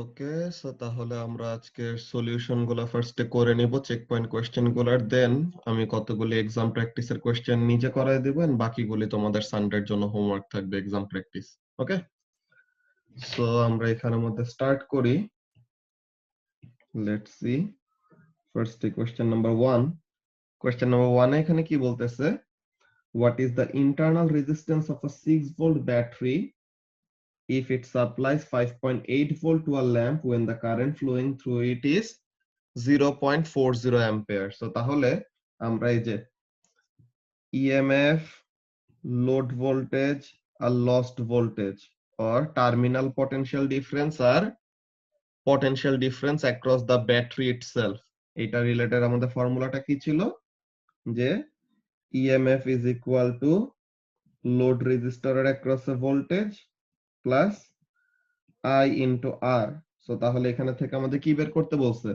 ওকে, so তাহলে আমরা আজকের সলিউশন গুলা ফার্স্টে করে নিব, চেক পয়েন্ট কোশ্চেন গুলার। দেন আমি কতগুলি এক্সাম প্র্যাকটিসের কোশ্চেন নিজে করায় দিব, এন্ড বাকিগুলি তোমাদের সানডের জন্য হোমওয়ার্ক থাকবে, এক্সাম প্র্যাকটিস। ওকে, সো আমরা এখানের মধ্যে স্টার্ট করি। লেটস সি ফার্স্টে কোশ্চেন নাম্বার 1। কোশ্চেন নাম্বার 1 এখানে কি বলতেছে, what is the internal resistance of a 6 volt battery if it supplies 5.8 volt to a lamp when the current flowing through it is 0.40 ampere? So তাহলে আমরা এই যে EMF, load voltage আর lost voltage or terminal potential difference আর potential difference across the battery itself, এটা related আমাদের ফর্মুলাটা কি ছিল, যে EMF is equal to load resistor across a voltage plus I into R. So তাহলে এখানে থেকে আমাদের কি বের করতে বলছে,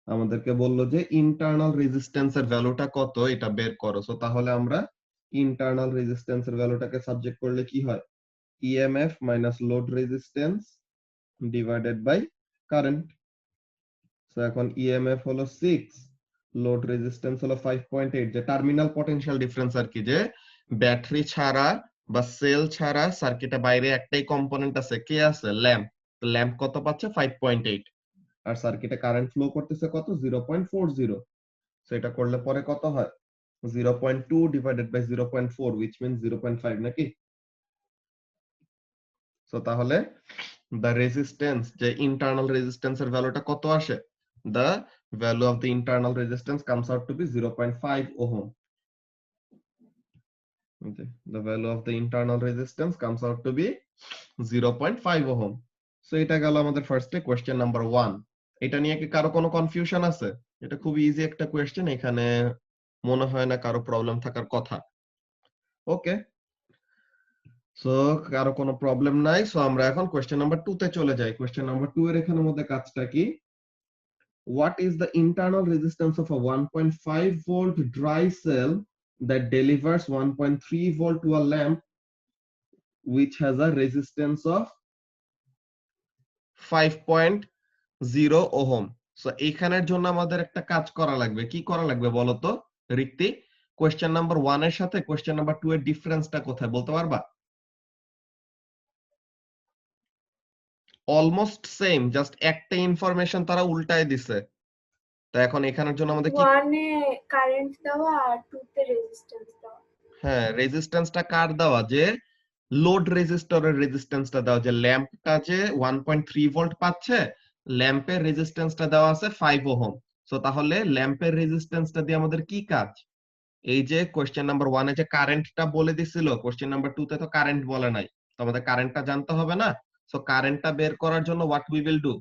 আমাদেরকে বললো যে ইন্টারনাল রেজিস্ট্যান্সের ভ্যালুটা কত এটা বের করো। সো তাহলে আমরা ইন্টারনাল রেজিস্ট্যান্সের ভ্যালুটাকে সাবজেক্ট করলে কি হয়, EMF minus load resistance divided by current. So এখন ইএমএফ হলো 6, লোড রেজিস্ট্যান্স হলো 5.8, যে টার্মিনাল পটেনশিয়াল ডিফারেন্স আর কি, যে ব্যাটারি ছাড়া বা সেল ছাড়া সার্কিটে বাইরে একটাই কম্পোনেন্ট আছে, কে আছে, ল্যাম্প। ল্যাম্প কত পাচ্ছে, 5.8, আর সার্কিটে কারেন্ট ফ্লো করতেছে কত, 0.40। সো এটা করলে পরে কত হয়, 0.2 ডিভাইডেড বাই 0.4 which means 0.5 নাকি। সো তাহলে the resistance, যে ইন্টারনাল রেজিস্ট্যান্সের ভ্যালুটা কত আসে, the value of the internal resistance comes out to be 0.5 ohm. Okay, the value of the internal resistance comes out to be 0.5 ohm. So এটা গেল আমাদের ফার্স্টে কোশ্চেন নাম্বার 1। এটা নিয়ে কি কারো কোনো কনফিউশন আছে? এটা খুব ইজি একটা কোশ্চেন, এখানে মনে হয় না কারো প্রবলেম থাকার কথা। ওকে, সো কারো কোনো প্রবলেম নাই। সো আমরা এখন কোশ্চেন নাম্বার 2 তে চলে যাই। কোশ্চেন নাম্বার 2 এর এখানের মধ্যে কাজটা কি, what is the internal resistance of a 1.5 volt dry cell that delivers 1.3 volt to a lamp which has a resistance of 5.0 ohm? So এইখানের জন্য আমাদের একটা কাজ করা লাগবে। কি করা লাগবে বলো তো রিক্তি? কোশ্চেন নাম্বার 1 এর সাথে কোশ্চেন নাম্বার 2 এর ডিফারেন্সটা কোথায় বলতে পারবা? অলমোস্ট সেম, জাস্ট একটা ইনফরমেশন তারা উল্টায় দিছে। তো এখন এখানের জন্য আমাদের কি, 1 এ কারেন্ট দেওয়া আর 2 তে রেজিস্ট্যান্স দেওয়া। হ্যাঁ রেজিস্ট্যান্সটা কার দেওয়া, যে লোড রেজিস্টরের রেজিস্ট্যান্সটা দেওয়া, যে ল্যাম্পটা যে 1.3 ভোল্ট পাচ্ছে, ল্যাম্পের রেজিস্ট্যান্সটা দেওয়া আছে 5 ওহম। সো তাহলে ল্যাম্পের রেজিস্ট্যান্সটা দিয়ে আমাদের কি কাজ, এই যে কোশ্চেন নাম্বার 1 এ যে কারেন্টটা বলে দিছিল, কোশ্চেন নাম্বার 2 তে তো কারেন্ট বলে নাই, তো আমাদের কারেন্টটা জানতে হবে না। সো কারেন্টটা বের করার জন্য হোয়াট উই উইল ডু,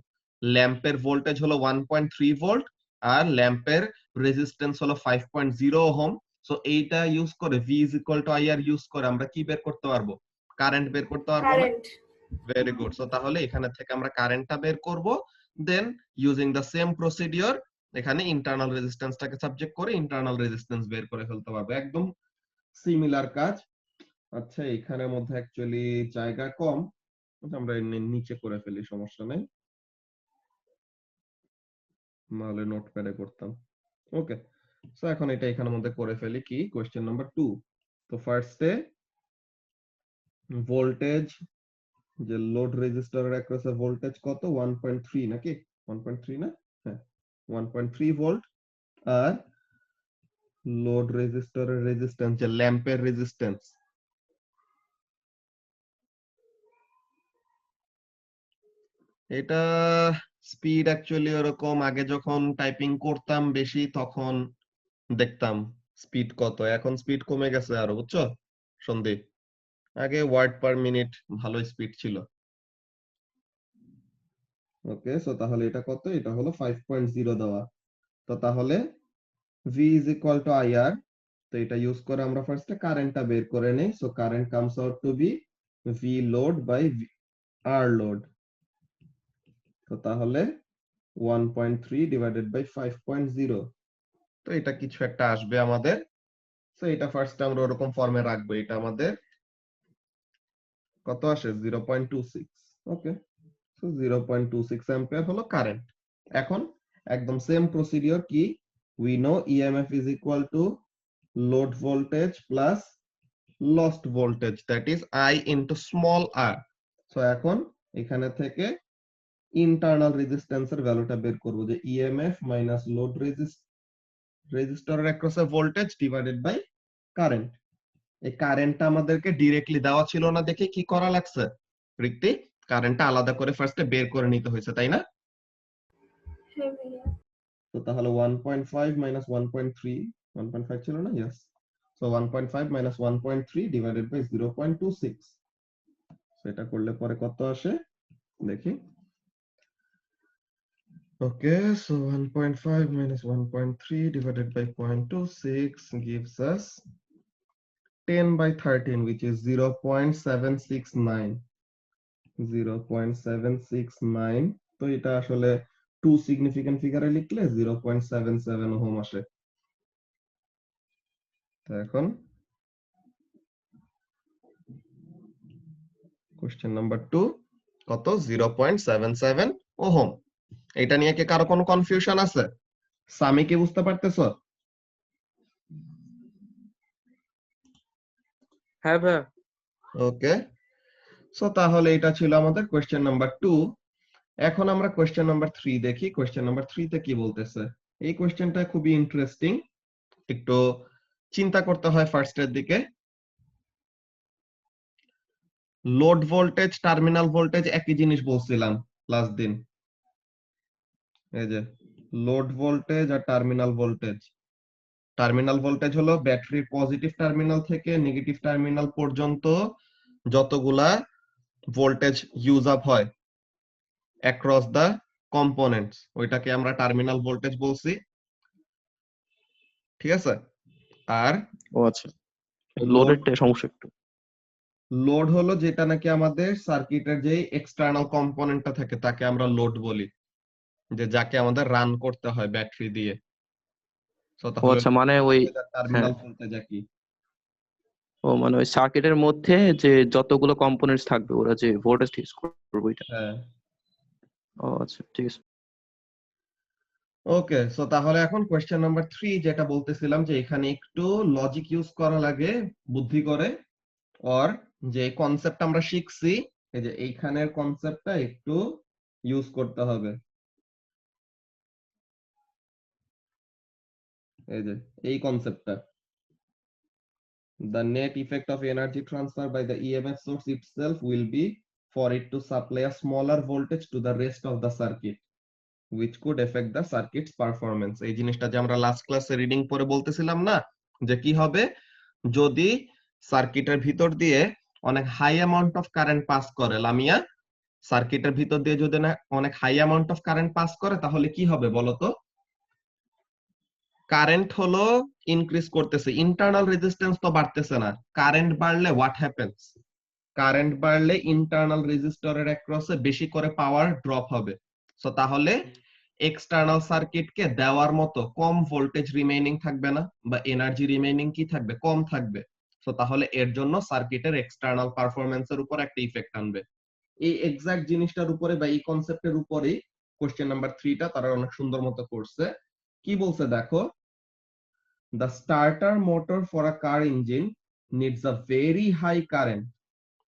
ল্যাম্পের ভোল্টেজ হলো 1.3 ভোল্ট আর ল্যাম্পের রেজিস্ট্যান্স হলো 5.0 ওহম। সো এইটা ইউজ করে V is equal to IR use করে আমরা কি বের করতে পারবো, কারেন্ট বের করতে পারবো না। কারেন্ট। Very good. সো তাহলে এখানে থেকে আমরা কারেন্টটা বের করব, দেন ইউজিং দ্য সেম প্রসিডিওর এখানে ইন্টারনাল রেজিস্ট্যান্সটাকে সাবজেক্ট করে ইন্টারনাল রেজিস্ট্যান্স বের করে ফেলতে পারবো, একদম সিমিলার কাজ। আচ্ছা এখানের মধ্যে অ্যাকচুয়ালি জায়গা কম, আমরা নিচে করে ফেলি, সমস্যা নেই, নাহলে নোটপ্যাডে করতাম। ওকে, সো এখন এটা এখানের মধ্যে করে ফেলি। কি কোশ্চেন নাম্বার 2, তো ফার্স্টে ভোল্টেজ, যে লোড রেজিস্টরের অ্যাক্রস এ ভোল্টেজ কত, 1.3 নাকি, 1.3 না, হ্যাঁ 1.3 ভোল্ট, আর লোড রেজিস্টরের রেজিস্ট্যান্স, যে ল্যাম্পের রেজিস্ট্যান্স, এটা স্পিড অ্যাকচুয়ালি ওরকম আগে যখন টাইপিং করতাম বেশি তখন দেখতাম স্পিড কত, এখন স্পিড কমে গেছে আরো, বুঝছো সন্দীপ? আগে ওয়ার্ড পার মিনিট ভালো স্পিড ছিল। ওকে, সো তাহলে এটা কত, এটা হলো 5.0 দেওয়া। তো তাহলে V is equal to IR, তো এটা ইউজ করে আমরা ফার্স্টে কারেন্টটা বের করে নেই। So current comes out to be V load by R load. তো তাহলে 1.3 ডিভাইডেড বাই 5.0, তো এটা কিছু একটা আসবে আমাদের। তো এটা ফার্স্ট আমরা ওরকম ফর্মে রাখবো, এটা আমাদের কত আসে, 0.26। ওকে, সো 0.26 অ্যাম্পিয়ার হলো কারেন্ট। এখন একদম সেম প্রসিডিওর কি, we know EMF is equal to load voltage plus lost voltage, that is I into small r. So এখন এখানে থেকে ইন্টারনাল রেজিস্ট্যান্সের ভ্যালুটা বের করব, যে ইএমএফ মাইনাস লোড রেজিস্টরের অ্যাক্রসে ভোল্টেজ ডিভাইডেড বাই কারেন্ট। এই কারেন্টটা আমাদেরকে ডিরেক্টলি দেওয়া ছিল না দেখে কি করা লাগছে রিক্তি, কারেন্টটা আলাদা করে ফার্স্টে বের করে নিতে হয়েছে, তাই না? হ্যাঁ ভাইয়া। তো তাহলে 1.5 মাইনাস 1.3, 1.5 ছিল না? Yes. So 1.5 minus 1.3 divided by 0.26, সেটা করলে পরে কত আসে দেখি। Okay, so 1.5 minus 1.3 divided by 0.26 gives us 10 by 13, which is 0.769. 0.769, তো এটা আসলে 2 সিগনিফিকেন্ট ফিগারে লিখলে 0.77 ওহম আসে। তো এখন কোশ্চেন নাম্বার 2 কত? 0.77 ওহম। এটা নিয়ে কি কারো কোনো কনফিউশন আছে? সামি কি বুঝতে পারতেছো? হ্যাঁ ভাইয়া। ওকে, সো তাহলে এটা ছিল আমাদের কোশ্চেন নাম্বার 2। এখন আমরা কোশ্চেন নাম্বার 3 দেখি। কোশ্চেন নাম্বার 3 তে কি বলতেছে। এই কোশ্চেনটা খুবই ইন্টারেস্টিং, একটু চিন্তা করতে হয় ফার্স্টের দিকে। লোড ভোল্টেজ, টার্মিনাল ভোল্টেজ একই জিনিস বলছিলাম লাস্ট দিন। এই যে লোড ভোল্টেজ আর টার্মিনাল ভোল্টেজ। টার্মিনাল ভোল্টেজ হলো ব্যাটারির পজিটিভ টার্মিনাল থেকে নেগেটিভ টার্মিনাল পর্যন্ত যতগুলা ভোল্টেজ ইউজ আপ হয় অ্যাক্রস দা কম্পোনেন্টস, ওইটাকে আমরা টার্মিনাল ভোল্টেজ বলছি, ঠিক আছে? আর ও আচ্ছা, লোডের সমস্যা একটু। লোড হলো যেটা নাকি আমাদের সার্কিটের যে এক্সটার্নাল কম্পোনেন্টটা থাকে তাকে আমরা লোড বলি, যে যাকে আমাদের রান করতে হয় ব্যাটারি দিয়ে। সো ও তাহলে আচ্ছা, মানে ওই, হ্যাঁ, টার্মিনাল ভোল্টেজ একই। ও মানে ওই সার্কিটের মধ্যে যে যতগুলো কম্পোনেন্টস থাকবে ওরা যে ভোল্টেজ ঠিক করবে ওইটা। হ্যাঁ, ও আচ্ছা, ঠিক আছে। ওকে। সো তাহলে এখন কোশ্চেন নাম্বার 3 যেটা বলতেছিলাম, যে এখানে একটু লজিক ইউজ করা লাগে, বুদ্ধি করে। আর যে কনসেপ্ট আমরা শিখছি, এই যে এইখানের কনসেপ্টটা একটু ইউজ করতে হবে। এই যে এই কনসেপ্টটা, the net effect of energy transfer by the EMF source itself will be for it to supply a smaller voltage to the rest of the circuit, which could affect the circuit's performance. এই জিনিসটা যে আমরা last ক্লাসে reading পরে বলতেছিলাম না, যে কি হবে যদি সার্কিটের ভিতর দিয়ে অনেক high amount of current pass করে। লামিয়া, সার্কিটের ভিতর দিয়ে যদি না অনেক high amount of current pass করে তাহলে কি হবে বলতো? কারেন্ট হলো ইনক্রিজ করতেছে, ইন্টারনাল রেজিস্ট্যান্স তো বাড়তেছে না। কারেন্ট বাড়লে হোয়াট হ্যাপেন্স? কারেন্ট বাড়লে ইন্টারনাল রেজিস্টরের অ্যাক্রসে বেশি করে পাওয়ার ড্রপ হবে। সো তাহলে এক্সটার্নাল সার্কিটকে দেওয়ার মতো কম ভোল্টেজ রিমেইনিং থাকবে না, বা এনার্জি রিমেইনিং কি থাকবে? কম থাকবে। সো তাহলে এর জন্য সার্কিটের এক্সটার্নাল পারফরম্যান্সের উপর একটা ইফেক্ট আনবে। এই এক্সাক্ট জিনিসটার উপরে বা এই কনসেপ্টের উপরেই কোশ্চেন নাম্বার 3 টা তারা অনেক সুন্দর মতো করছে। কি বলছে দেখো, the starter motor for a car engine needs a very high current।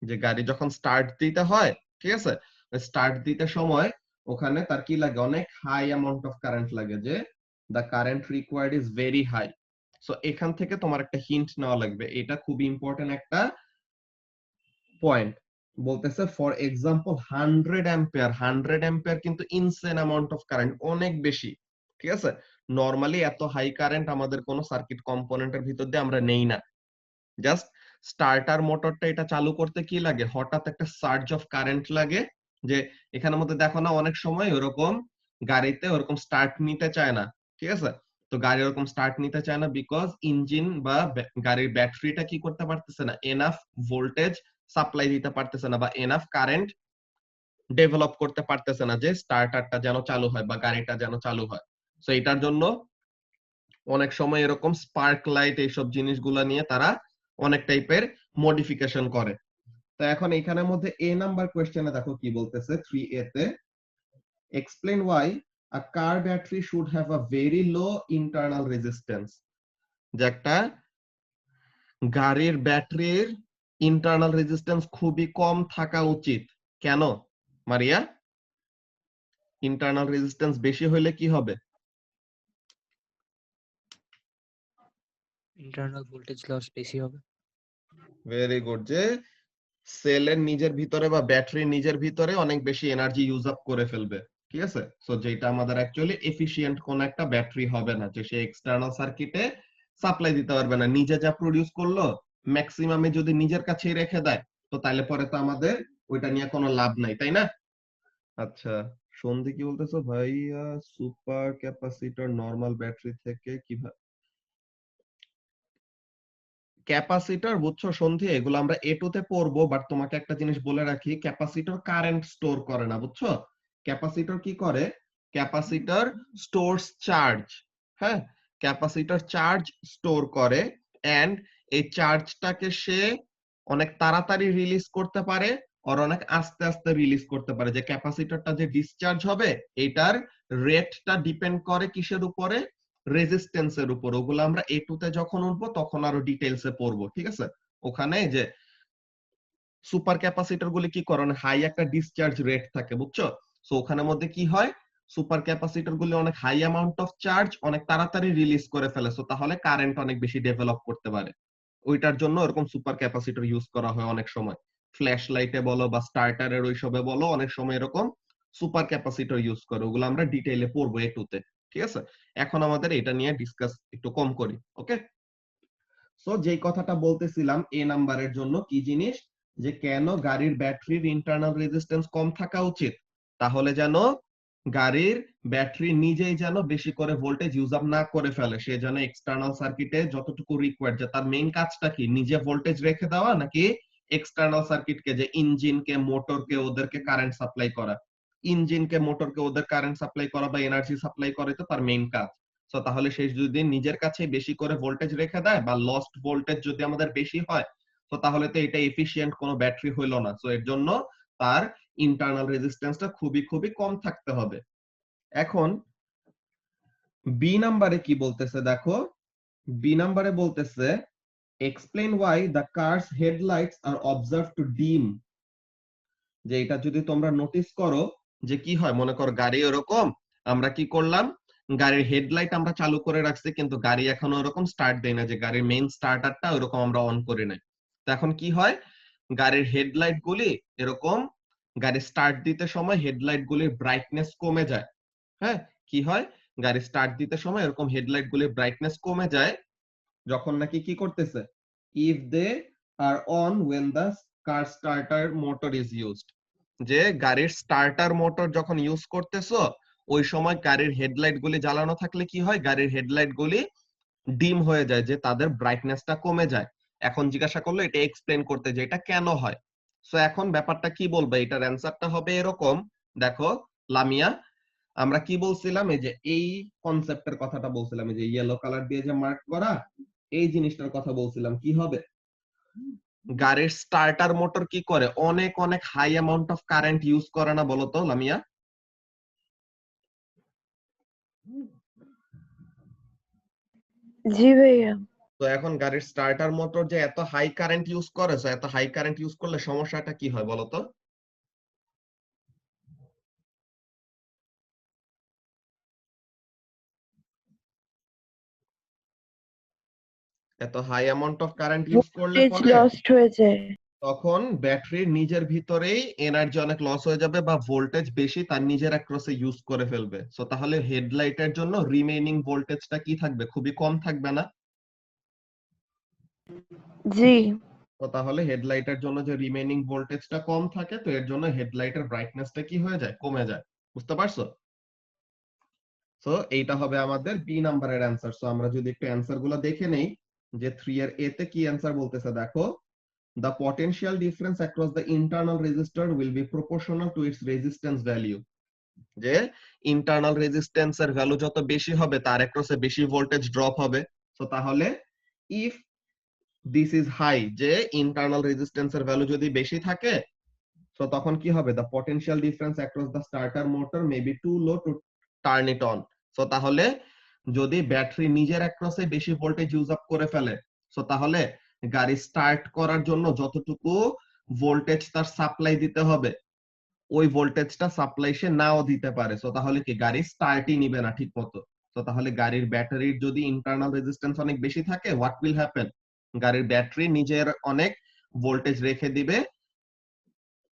যে গাড়ি যখন স্টার্ট দিতে হয়, ঠিক আছে, স্টার্ট দিতে সময় ওখানে তার কি লাগে? অনেক হাই অ্যামাউন্ট অফ কারেন্ট লাগে, যে the current required is very high। So এখান থেকে তোমার একটা হিন্ট নেওয়া লাগবে, এটা খুবই ইম্পর্টেন্ট একটা পয়েন্ট। বলতেছে ফর এক্সাম্পল 100 অ্যাম্পিয়ার, 100 অ্যাম্পিয়ার কিন্তু ইনসেন অ্যামাউন্ট অফ কারেন্ট, অনেক বেশি, ঠিক আছে? নরমালি এত হাই কারেন্ট আমাদের কোন সার্কিট কম্পোনেন্টের ভিতর দিয়ে আমরা নেই না। জাস্ট স্টার্টার মোটরটা এটা চালু করতে কি লাগে? হঠাৎ একটা সার্জ অফ কারেন্ট লাগে, যে এখানের মধ্যে দেখো না অনেক সময় ওরকম গাড়িতে ওরকম স্টার্ট নিতে চায় না, ঠিক আছে? তো গাড়ি ওরকম স্টার্ট নিতে চায় না বিকজ ইঞ্জিন বা গাড়ির ব্যাটারিটা কি করতে পারতেছে না, এনাফ ভোল্টেজ সাপ্লাই দিতে পারতেছে না, বা এনাফ কারেন্ট ডেভেলপ করতে পারতেছে না, যে স্টার্টারটা যেন চালু হয় বা গাড়িটা যেন চালু হয়। সো এটার জন্য অনেক সময় এরকম স্পার্ক লাইট এইসব জিনিসগুলা নিয়ে তারা অনেক টাইপের মডিফিকেশন করে। তো এখন এখানের মধ্যে এ নাম্বার কোশ্চেনে দেখো কি বলতেছে 3a তে explain why a car battery should have a very low internal resistance যে একটা গাড়ির ব্যাটারির ইন্টারনাল রেজিস্ট্যান্স খুবই কম থাকা উচিত কেন মারিয়া ইন্টারনাল রেজিস্ট্যান্স বেশি হলে কি হবে ইন্টারনাল ভোল্টেজ লস বেশি হবে। ভেরি গুড যে সেলের নিজের ভিতরে বা ব্যাটারির নিজের ভিতরে অনেক বেশি এনার্জি ইউজ আপ করে ফেলবে ঠিক আছে সো যেটা আমাদের অ্যাকচুয়ালি এফিশিয়েন্ট কোন একটা ব্যাটারি হবে না যে সে এক্সটার্নাল সার্কিটে সাপ্লাই দিতে পারবে না নিজে যা প্রোডিউস করলো ম্যাক্সিমামে যদি নিজের কাছেই রেখে দেয় তো তাহলে পরে তো আমাদের ওইটা নিয়ে কোনো লাভ নাই তাই না আচ্ছা সন্ধি কি বলতেছো ভাইয়া সুপার ক্যাপাসিটর নরমাল ব্যাটারি থেকে কিভাবে ক্যাপাসিটর বুঝছো সন্ধি এগুলো আমরা A2 তে পড়বো বাট তোমাকে একটা জিনিস বলে রাখি ক্যাপাসিটর কারেন্ট স্টোর করে না বুঝছো ক্যাপাসিটর কি করে ক্যাপাসিটর স্টোরস চার্জ হ্যাঁ ক্যাপাসিটর চার্জ স্টোর করে এন্ড এই চার্জটাকে সে অনেক তাড়াতাড়ি রিলিজ করতে পারে আর অনেক আস্তে আস্তে রিলিজ করতে পারে যে ক্যাপাসিটরটা যে ডিসচার্জ হবে এটার রেটটা ডিপেন্ড করে কিসের উপরে রেজিস্ট্যান্সের উপর ওগুলো আমরা A2 তে যখন উঠবো তখন আরো ডিটেইলসে পড়বো ঠিক আছে ওখানে যে সুপার ক্যাপাসিটর গুলি কি করে হাই একটা ডিসচার্জ রেট থাকে বুঝছো সো ওখানের মধ্যে কি হয় সুপার ক্যাপাসিটর গুলি অনেক হাই অ্যামাউন্ট অফ চার্জ অনেক তাড়াতাড়ি রিলিজ করে ফেলে সো তাহলে কারেন্ট অনেক বেশি ডেভেলপ করতে পারে ওইটার জন্য এরকম সুপার ক্যাপাসিটর ইউজ করা হয় অনেক সময় ফ্ল্যাশ লাইটে বলো বা স্টার্টারের ওইসবে বলো অনেক সময় এরকম সুপার ক্যাপাসিটর ইউজ করে ওগুলো আমরা ডিটেইলে পড়বো A2 তে ঠিক আছে এখন আমাদের এটা নিয়ে ডিসকাস একটু কম করি ওকে সো যেই কথাটা বলতেছিলাম এ নাম্বারের জন্য কি জিনিস যে কেন গাড়ির ব্যাটারির ইন্টারনাল রেজিস্ট্যান্স কম থাকা উচিত তাহলে যেন গাড়ির ব্যাটারি নিজেই যেন বেশি করে ভোল্টেজ ইউজ আপ না করে ফেলে সে যেন এক্সটার্নাল সার্কিটে যতটুকু রিকোয়ার্ড যে তার মেইন কাজটা কি নিজে ভোল্টেজ রেখে দেওয়া নাকি এক্সটার্নাল সার্কিটকে যে ইঞ্জিনকে মোটরকে ওদেরকে কারেন্ট সাপ্লাই করা ইঞ্জিনকে মোটরকে ওদের কারেন্ট সাপ্লাই করা বা এনার্জি সাপ্লাই করে তো তার মেইন কাজ সো তাহলে সে যদি নিজের কাছে বেশি করে ভোল্টেজ রেখে দেয় বা লস্ট ভোল্টেজ যদি আমাদের বেশি হয় তো তাহলে তো এটা এফিশিয়েন্ট কোনো ব্যাটারি হইলো না সো এর জন্য তার ইন্টারনাল রেজিস্ট্যান্সটা খুবই খুবই কম থাকতে হবে এখন বি নাম্বারে কি বলতেছে দেখো বি নাম্বারে বলতেছে explain why the car's headlights are observe to dim যে এটা যদি তোমরা নোটিস করো যে কি হয় মনে করো গাড়ি এরকম আমরা কি করলাম গাড়ির হেডলাইট আমরা চালু করে রাখছি কিন্তু গাড়ি এখনো ওরকম স্টার্ট দেয় না যে গাড়ির মেইন স্টার্টারটা ওরকম আমরা অন করি নাই তো এখন কি হয় গাড়ির হেডলাইট গুলি এরকম গাড়ি স্টার্ট দিতে সময় হেডলাইট গুলির ব্রাইটনেস কমে যায় হ্যাঁ কি হয় গাড়ি স্টার্ট দিতে সময় এরকম হেডলাইট গুলির ব্রাইটনেস কমে যায় যখন নাকি কি করতেছে if they are on when the car starter motor is used যে গাড়ির স্টার্টার মোটর যখন ইউজ করতেছো ওই সময় গাড়ির হেডলাইট গুলি জ্বালানো থাকলে কি হয় গাড়ির হেডলাইট গুলি ডিম হয়ে যায় যে তাদের ব্রাইটনেসটা কমে যায় এখন জিজ্ঞাসা করলো এটা এক্সপ্লেন করতে যে এটা কেন হয় সো এখন ব্যাপারটা কি বলবে এটার অ্যানসারটা হবে এরকম দেখো লামিয়া আমরা কি বলছিলাম এই যে এই কনসেপ্টের কথাটা বলছিলাম এই যে ইয়েলো কালার দিয়ে যে মার্ক করা এই জিনিসটার কথা বলছিলাম কি হবে গাড়ির স্টার্টার মোটর কি করে অনেক অনেক high amount of current use করে না বলতো লামিয়া জি ভাইয়া। তো এখন গাড়ির স্টার্টার মোটর যে এত হাই কারেন্ট ইউজ করে সো এত হাই কারেন্ট ইউজ করলে সমস্যাটা কি হয় বলতো এত high amount of current use করলে ভোল্টেজ পরে লস্ট হয়ে যায়। তখন ব্যাটারির নিজের ভিতরেই এনার্জি অনেক লস হয়ে যাবে বা ভোল্টেজ বেশি তার নিজের অ্যাক্রসে ইউজ করে ফেলবে সো তাহলে হেডলাইটের জন্য রিমেইনিং ভোল্টেজটা কি থাকবে খুবই কম থাকবে না জি। তো তাহলে হেডলাইটের জন্য যে রিমেইনিং ভোল্টেজটা কম থাকে তো এর জন্য হেডলাইটের ব্রাইটনেসটা কি হয়ে যায় কমে যায় বুঝতে পারছো সো এইটা হবে আমাদের বি নাম্বারের অ্যানসার সো আমরা যদি একটু অ্যানসার গুলো দেখে নেই যে 3 এর এ তে কি অ্যানসার বলতেছে দেখো the potential difference across the internal resistor will be proportional to its resistance value যে ইন্টারনাল রেজিস্ট্যান্স এর ভ্যালু যত বেশি হবে তার অ্যাক্রসে বেশি ভোল্টেজ ড্রপ হবে সো তাহলে ইফ দিস ইজ হাই, যে ইন্টারনাল রেজিস্ট্যান্সের ভ্যালু যদি বেশি থাকে, তো তখন কি হবে, the potential difference across the starter motor may be too low to turn it on. So তাহলে যদি ব্যাটারি নিজের অ্যাক্রসে বেশি ভোল্টেজ ইউজ আপ করে ফেলে, সো তাহলে গাড়ি স্টার্ট করার জন্য যতটুকু ভোল্টেজ তার সাপ্লাই দিতে হবে, ওই ভোল্টেজটা সাপ্লাই সে নাও দিতে পারে। সো তাহলে কি গাড়ি স্টার্টই নিবে না ঠিক মতো। তো তাহলে গাড়ির ব্যাটারির যদি ইন্টারনাল রেজিস্ট্যান্স অনেক বেশি থাকে, হোয়াট উইল হ্যাপেন, গাড়ির ব্যাটারি নিজের অনেক ভোল্টেজ রেখে দিবে,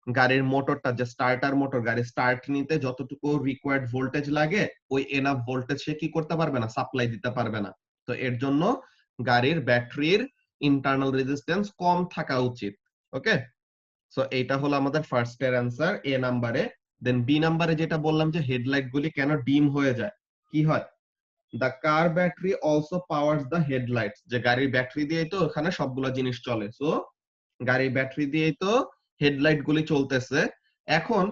গাড়ির মোটরটা যে স্টার্টার মোটর, গাড়ি স্টার্ট নিতে যতটুকু রিকোয়ার্ড ভোল্টেজ লাগে, ওই এনাফ ভোল্টেজ সে কি করতে পারবে না, সাপ্লাই দিতে পারবে না। তো এর জন্য গাড়ির ব্যাটারির ইন্টারনাল রেজিস্ট্যান্স কম থাকা উচিত। ওকে, সো এইটা হলো আমাদের ফার্স্ট এর অ্যান্সার এ নাম্বারে। দেন বি নাম্বারে যেটা বললাম যে হেডলাইট গুলি কেন ডিম হয়ে যায়, কি হয়, the car battery also powers the headlights, যে গাড়ির ব্যাটারি দিয়েই তো ওখানে সবগুলা জিনিস চলে। সো গাড়ির ব্যাটারি দিয়েই তো হেডলাইট গুলি চলতেছে। এখন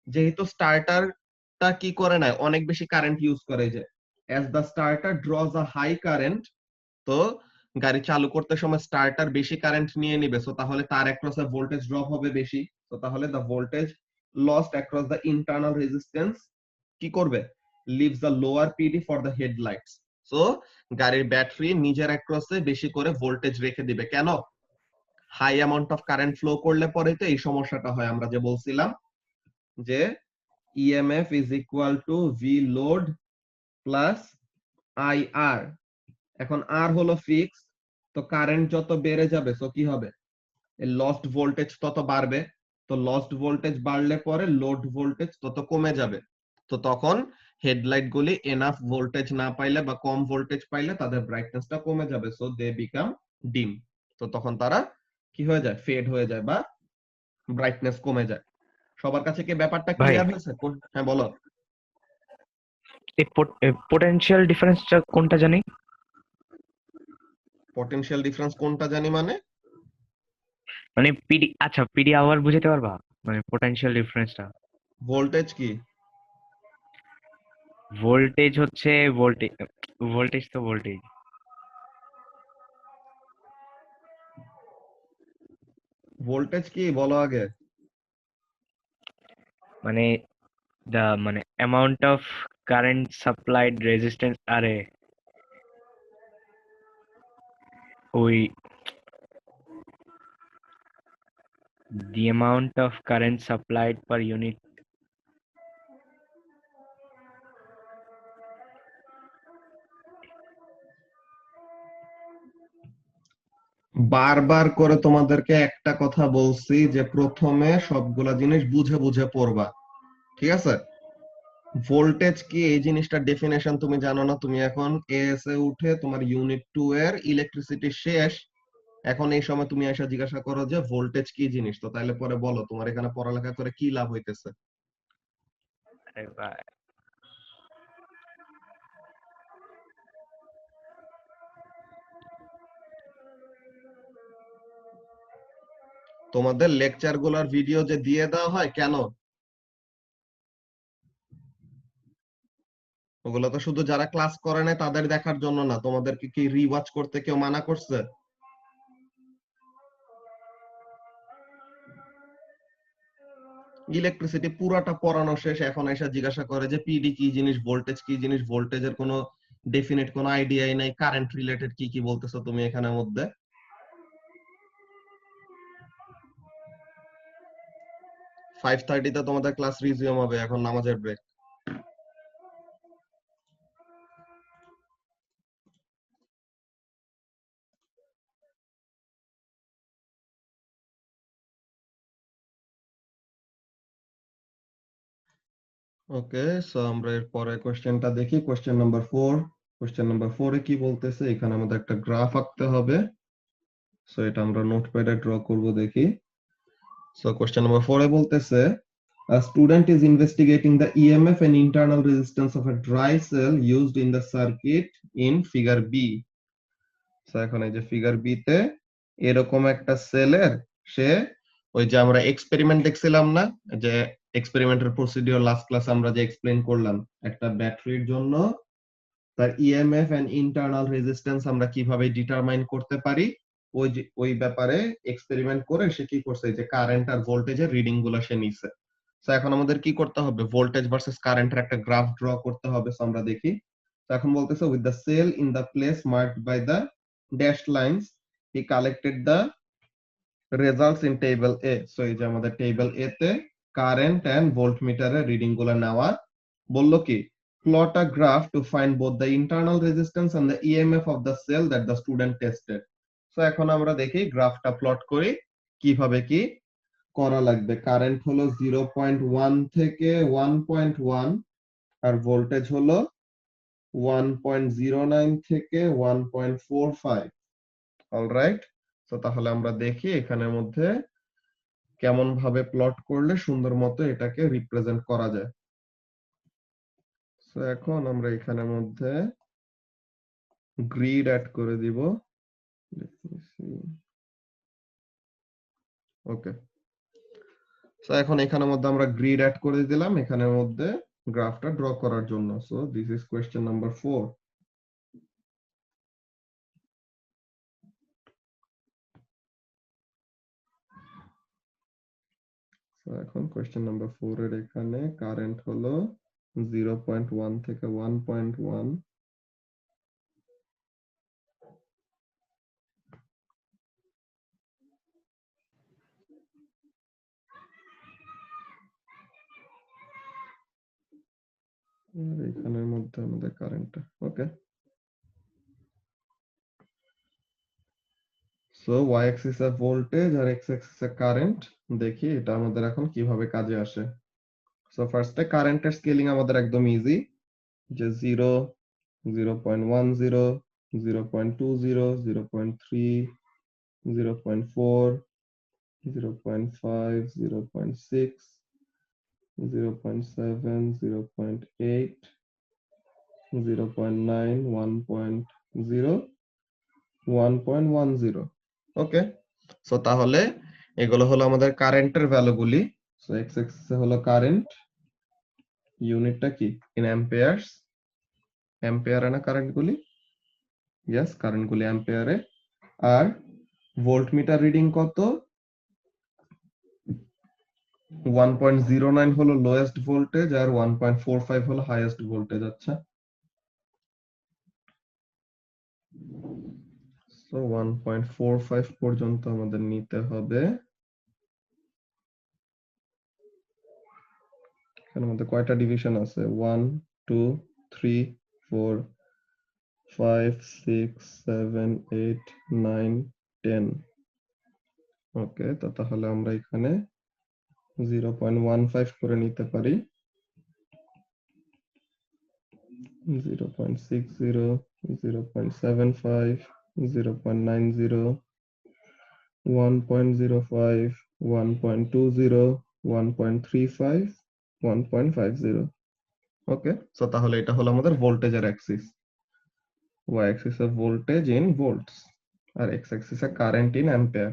যেহেতু স্টার্টারটা কি করে না, অনেক বেশি কারেন্ট ইউজ করে, যে as the starter draws a high current, তো গাড়ি চালু করতে সময় স্টার্টার বেশি কারেন্ট নিয়ে নিবে, সো তাহলে তার অ্যাক্রসে ভোল্টেজ ড্রপ হবে বেশি। তো তাহলে the voltage lost across the internal resistance কি করবে, leaves the lower PD for the headlights. So গাড়ির ব্যাটারি নিজের অ্যাক্রসে বেশি করে ভোল্টেজ রেখে দিবে। কেন, high amount of current flow করলে পরে তো এই সমস্যাটা হয়, আমরা যে বলছিলাম যে EMF is equal to V load plus I R. এখন আর হলো ফিক্স, তো কারেন্ট যত বেড়ে যাবে তো কি হবে, লস্ট ভোল্টেজ তত বাড়বে। তো লস্ট ভোল্টেজ বাড়লে পরে লোড ভোল্টেজ তত কমে যাবে। তো তখন হেডলাইট গুলি এনাফ ভোল্টেজ না পাইলে বা কম ভোল্টেজ পাইলে তাদের ব্রাইটনেসটা কমে যাবে, সো দে বিকাম ডিম। তো তখন তারা কি হয়ে যায়, ফেড হয়ে যায় বা ব্রাইটনেস কমে যায়। সবার কাছে কি ব্যাপারটা ভাই ক্লিয়ার হয়েছে? হ্যাঁ বলো। এই পোটেনশিয়াল ডিফারেন্সটা কোনটা জানি? পটেনশিয়াল ডিফারেন্স কোনটা জানি মানে, মানে পিডি, আচ্ছা পিডি আবার বুঝাতে পারবা? মানে পোটেনশিয়াল ডিফারেন্সটা। ভোল্টেজ কি, ভোল্টেজ হচ্ছে ভোল্টেজ, ভোল্টেজ তো ভোল্টেজ। ভোল্টেজ কি বলো আগে। মানে দা মানে amount of current supplied resistance, আরে ওই the amount of current supplied per unit. বারবার করে তোমাদেরকে একটা কথা বলছি যে প্রথমে সবগুলা জিনিস বুঝে বুঝে পড়বা, ঠিক আছে? ভোল্টেজ কি এই জিনিসটার ডেফিনেশন তুমি জানো না, তুমি এখন এএস এ উঠে তোমার ইউনিট 2 এর ইলেকট্রিসিটি শেষ, এখন এই সময় তুমি এসে জিজ্ঞাসা করো যে ভোল্টেজ কি জিনিস, তো তাহলে পরে বলো তোমার এখানে পড়ালেখা করে কি লাভ হইতেছে? আরে ভাই, তোমাদের লেকচার গুলার ভিডিও যে দিয়ে দেওয়া হয় কেন, ওগুলো তো শুধু যারা ক্লাস করে না তাদের দেখার জন্য না, তোমাদেরকে কি রিওয়াচ করতে কেউ মানা করছে? ইলেকট্রিসিটি পুরাটা পড়ানো শেষ, এখন এসে জিজ্ঞাসা করে যে পিডি কি জিনিস, ভোল্টেজ কি জিনিস, ভোল্টেজের কোনো ডেফিনিট কোনো আইডিয়াই নাই, কারেন্ট রিলেটেড কি কি বলতেছো তুমি এখানের মধ্যে। 5:30 তে তোমাদের ক্লাস রিজিউম হবে, এখন নামাজের ব্রেক। ওকে, সো আমরা এর পরের কোশ্চেনটা দেখি, কোশ্চেন নাম্বার 4। কোশ্চেন নাম্বার 4 এ কি বলতেছে, এখানে আমাদের একটা গ্রাফ আঁকতে হবে, সো এটা আমরা নোটপ্যাডে ড্র করব দেখি। সো কোশ্চেন নাম্বার 4 এ বলতেছে a student is investigating the EMF and internal resistance of a dry cell used in the circuit in figure B. So এখন এই যে ফিগার বি তে এরকম একটা সেলের সে, ওই যে আমরা এক্সপেরিমেন্ট দেখছিলাম না, যে এক্সপেরিমেন্টের প্রসিডিউর লাস্ট ক্লাস আমরা যে এক্সপ্লেইন করলাম, একটা ব্যাটারির জন্য তার ইএমএফ এন্ড ইন্টারনাল রেজিস্ট্যান্স আমরা কিভাবে ডিটারমাইন করতে পারি, ওই ব্যাপারে এক্সপেরিমেন্ট করে সে কি করছে, যে কারেন্ট আর ভোল্টেজের রিডিং গুলো সে নিছে। তো এখন আমাদের কি করতে হবে, ভোল্টেজ ভার্সেস কারেন্টের একটা গ্রাফ ড্র করতে হবে। তো আমরা দেখি, তো এখন বলতেছে with the cell in the place marked by the dashed lines he collected the results in table A. So এই যে আমাদের টেবল এ তে কারেন্ট এন্ড ভোল্টমিটারের রিডিং গুলো নেওয়া। বললো কি, plot a graph to find both the internal resistance and the EMF of the cell that the student tested. So এখন আমরা দেখি গ্রাফটা প্লট করি কিভাবে কি করা লাগবে। কারেন্ট হলো 0.1 থেকে 1.1 আর ভোল্টেজ হলো 1.09 থেকে 1.45। অলরাইট, তো তাহলে আমরা দেখি এখানের মধ্যে কেমন ভাবে প্লট করলে সুন্দর মতো এটাকে রিপ্রেজেন্ট করা যায়। সো এখন আমরা এখানের মধ্যে গ্রিড অ্যাড করে দিব। ওকে, সো এখন এখানের মধ্যে আমরা গ্রিড অ্যাড করে দিলাম এখানের মধ্যে গ্রাফটা ড্র করার জন্য। So this is question number 4। So এখন কোয়েশ্চেন নাম্বার 4 এর এখানে কারেন্ট হলো 0.1 থেকে 1.1, আর এখানের মধ্যে আমাদের কারেন্টটা। ওকে, সো y অ্যাক্সিস এ ভোল্টেজ আর x অ্যাক্সিস এ কারেন্ট। দেখি এটা আমাদের এখন কিভাবে কাজে আসে। সো ফার্স্টে কারেন্টের স্কেলিং আমাদের একদম ইজি, যে 0, 0.10, 0.20, 0.3, 0.4, 0.5, 0.6, 0.7, 0.8, 0.9, 1.0, 1.10। ওকে, সো তাহলে এগুলো হলো আমাদের কারেন্টের ভ্যালুগুলি। সো x অ্যাক্সিসে হলো কারেন্ট, ইউনিটটা কি ইন অ্যাম্পিয়ারস, অ্যাম্পিয়ারে না কারেন্ট গুলি, ইয়েস কারেন্ট গুলি অ্যাম্পিয়ারে। আর ভোল্টমিটার রিডিং কত, 1.09 হলো লোয়েস্ট ভোল্টেজ আর 1.45 হলো হাইয়েস্ট ভোল্টেজ। আচ্ছা, সো 1.45 পর্যন্ত আমাদের নিতে হবে। এখানে আমাদের কয়টা ডিভিশন আছে, 1 2 3 4 5 6 7 8 9 10। ওকে, তো তাহলে আমরা এখানে 0.15 করে নিতে পারি, 0.60, 0.75, 0.90, 1.05, 1.20, 1.35, 1.50। ওকে, সো তাহলে এটা হলো আমাদের ভোল্টেজের অ্যাক্সিস, y অ্যাক্সিস এ ভোল্টেজ ইন ভোল্টস আর x অ্যাক্সিস এ কারেন্ট ইন অ্যাম্পিয়ার।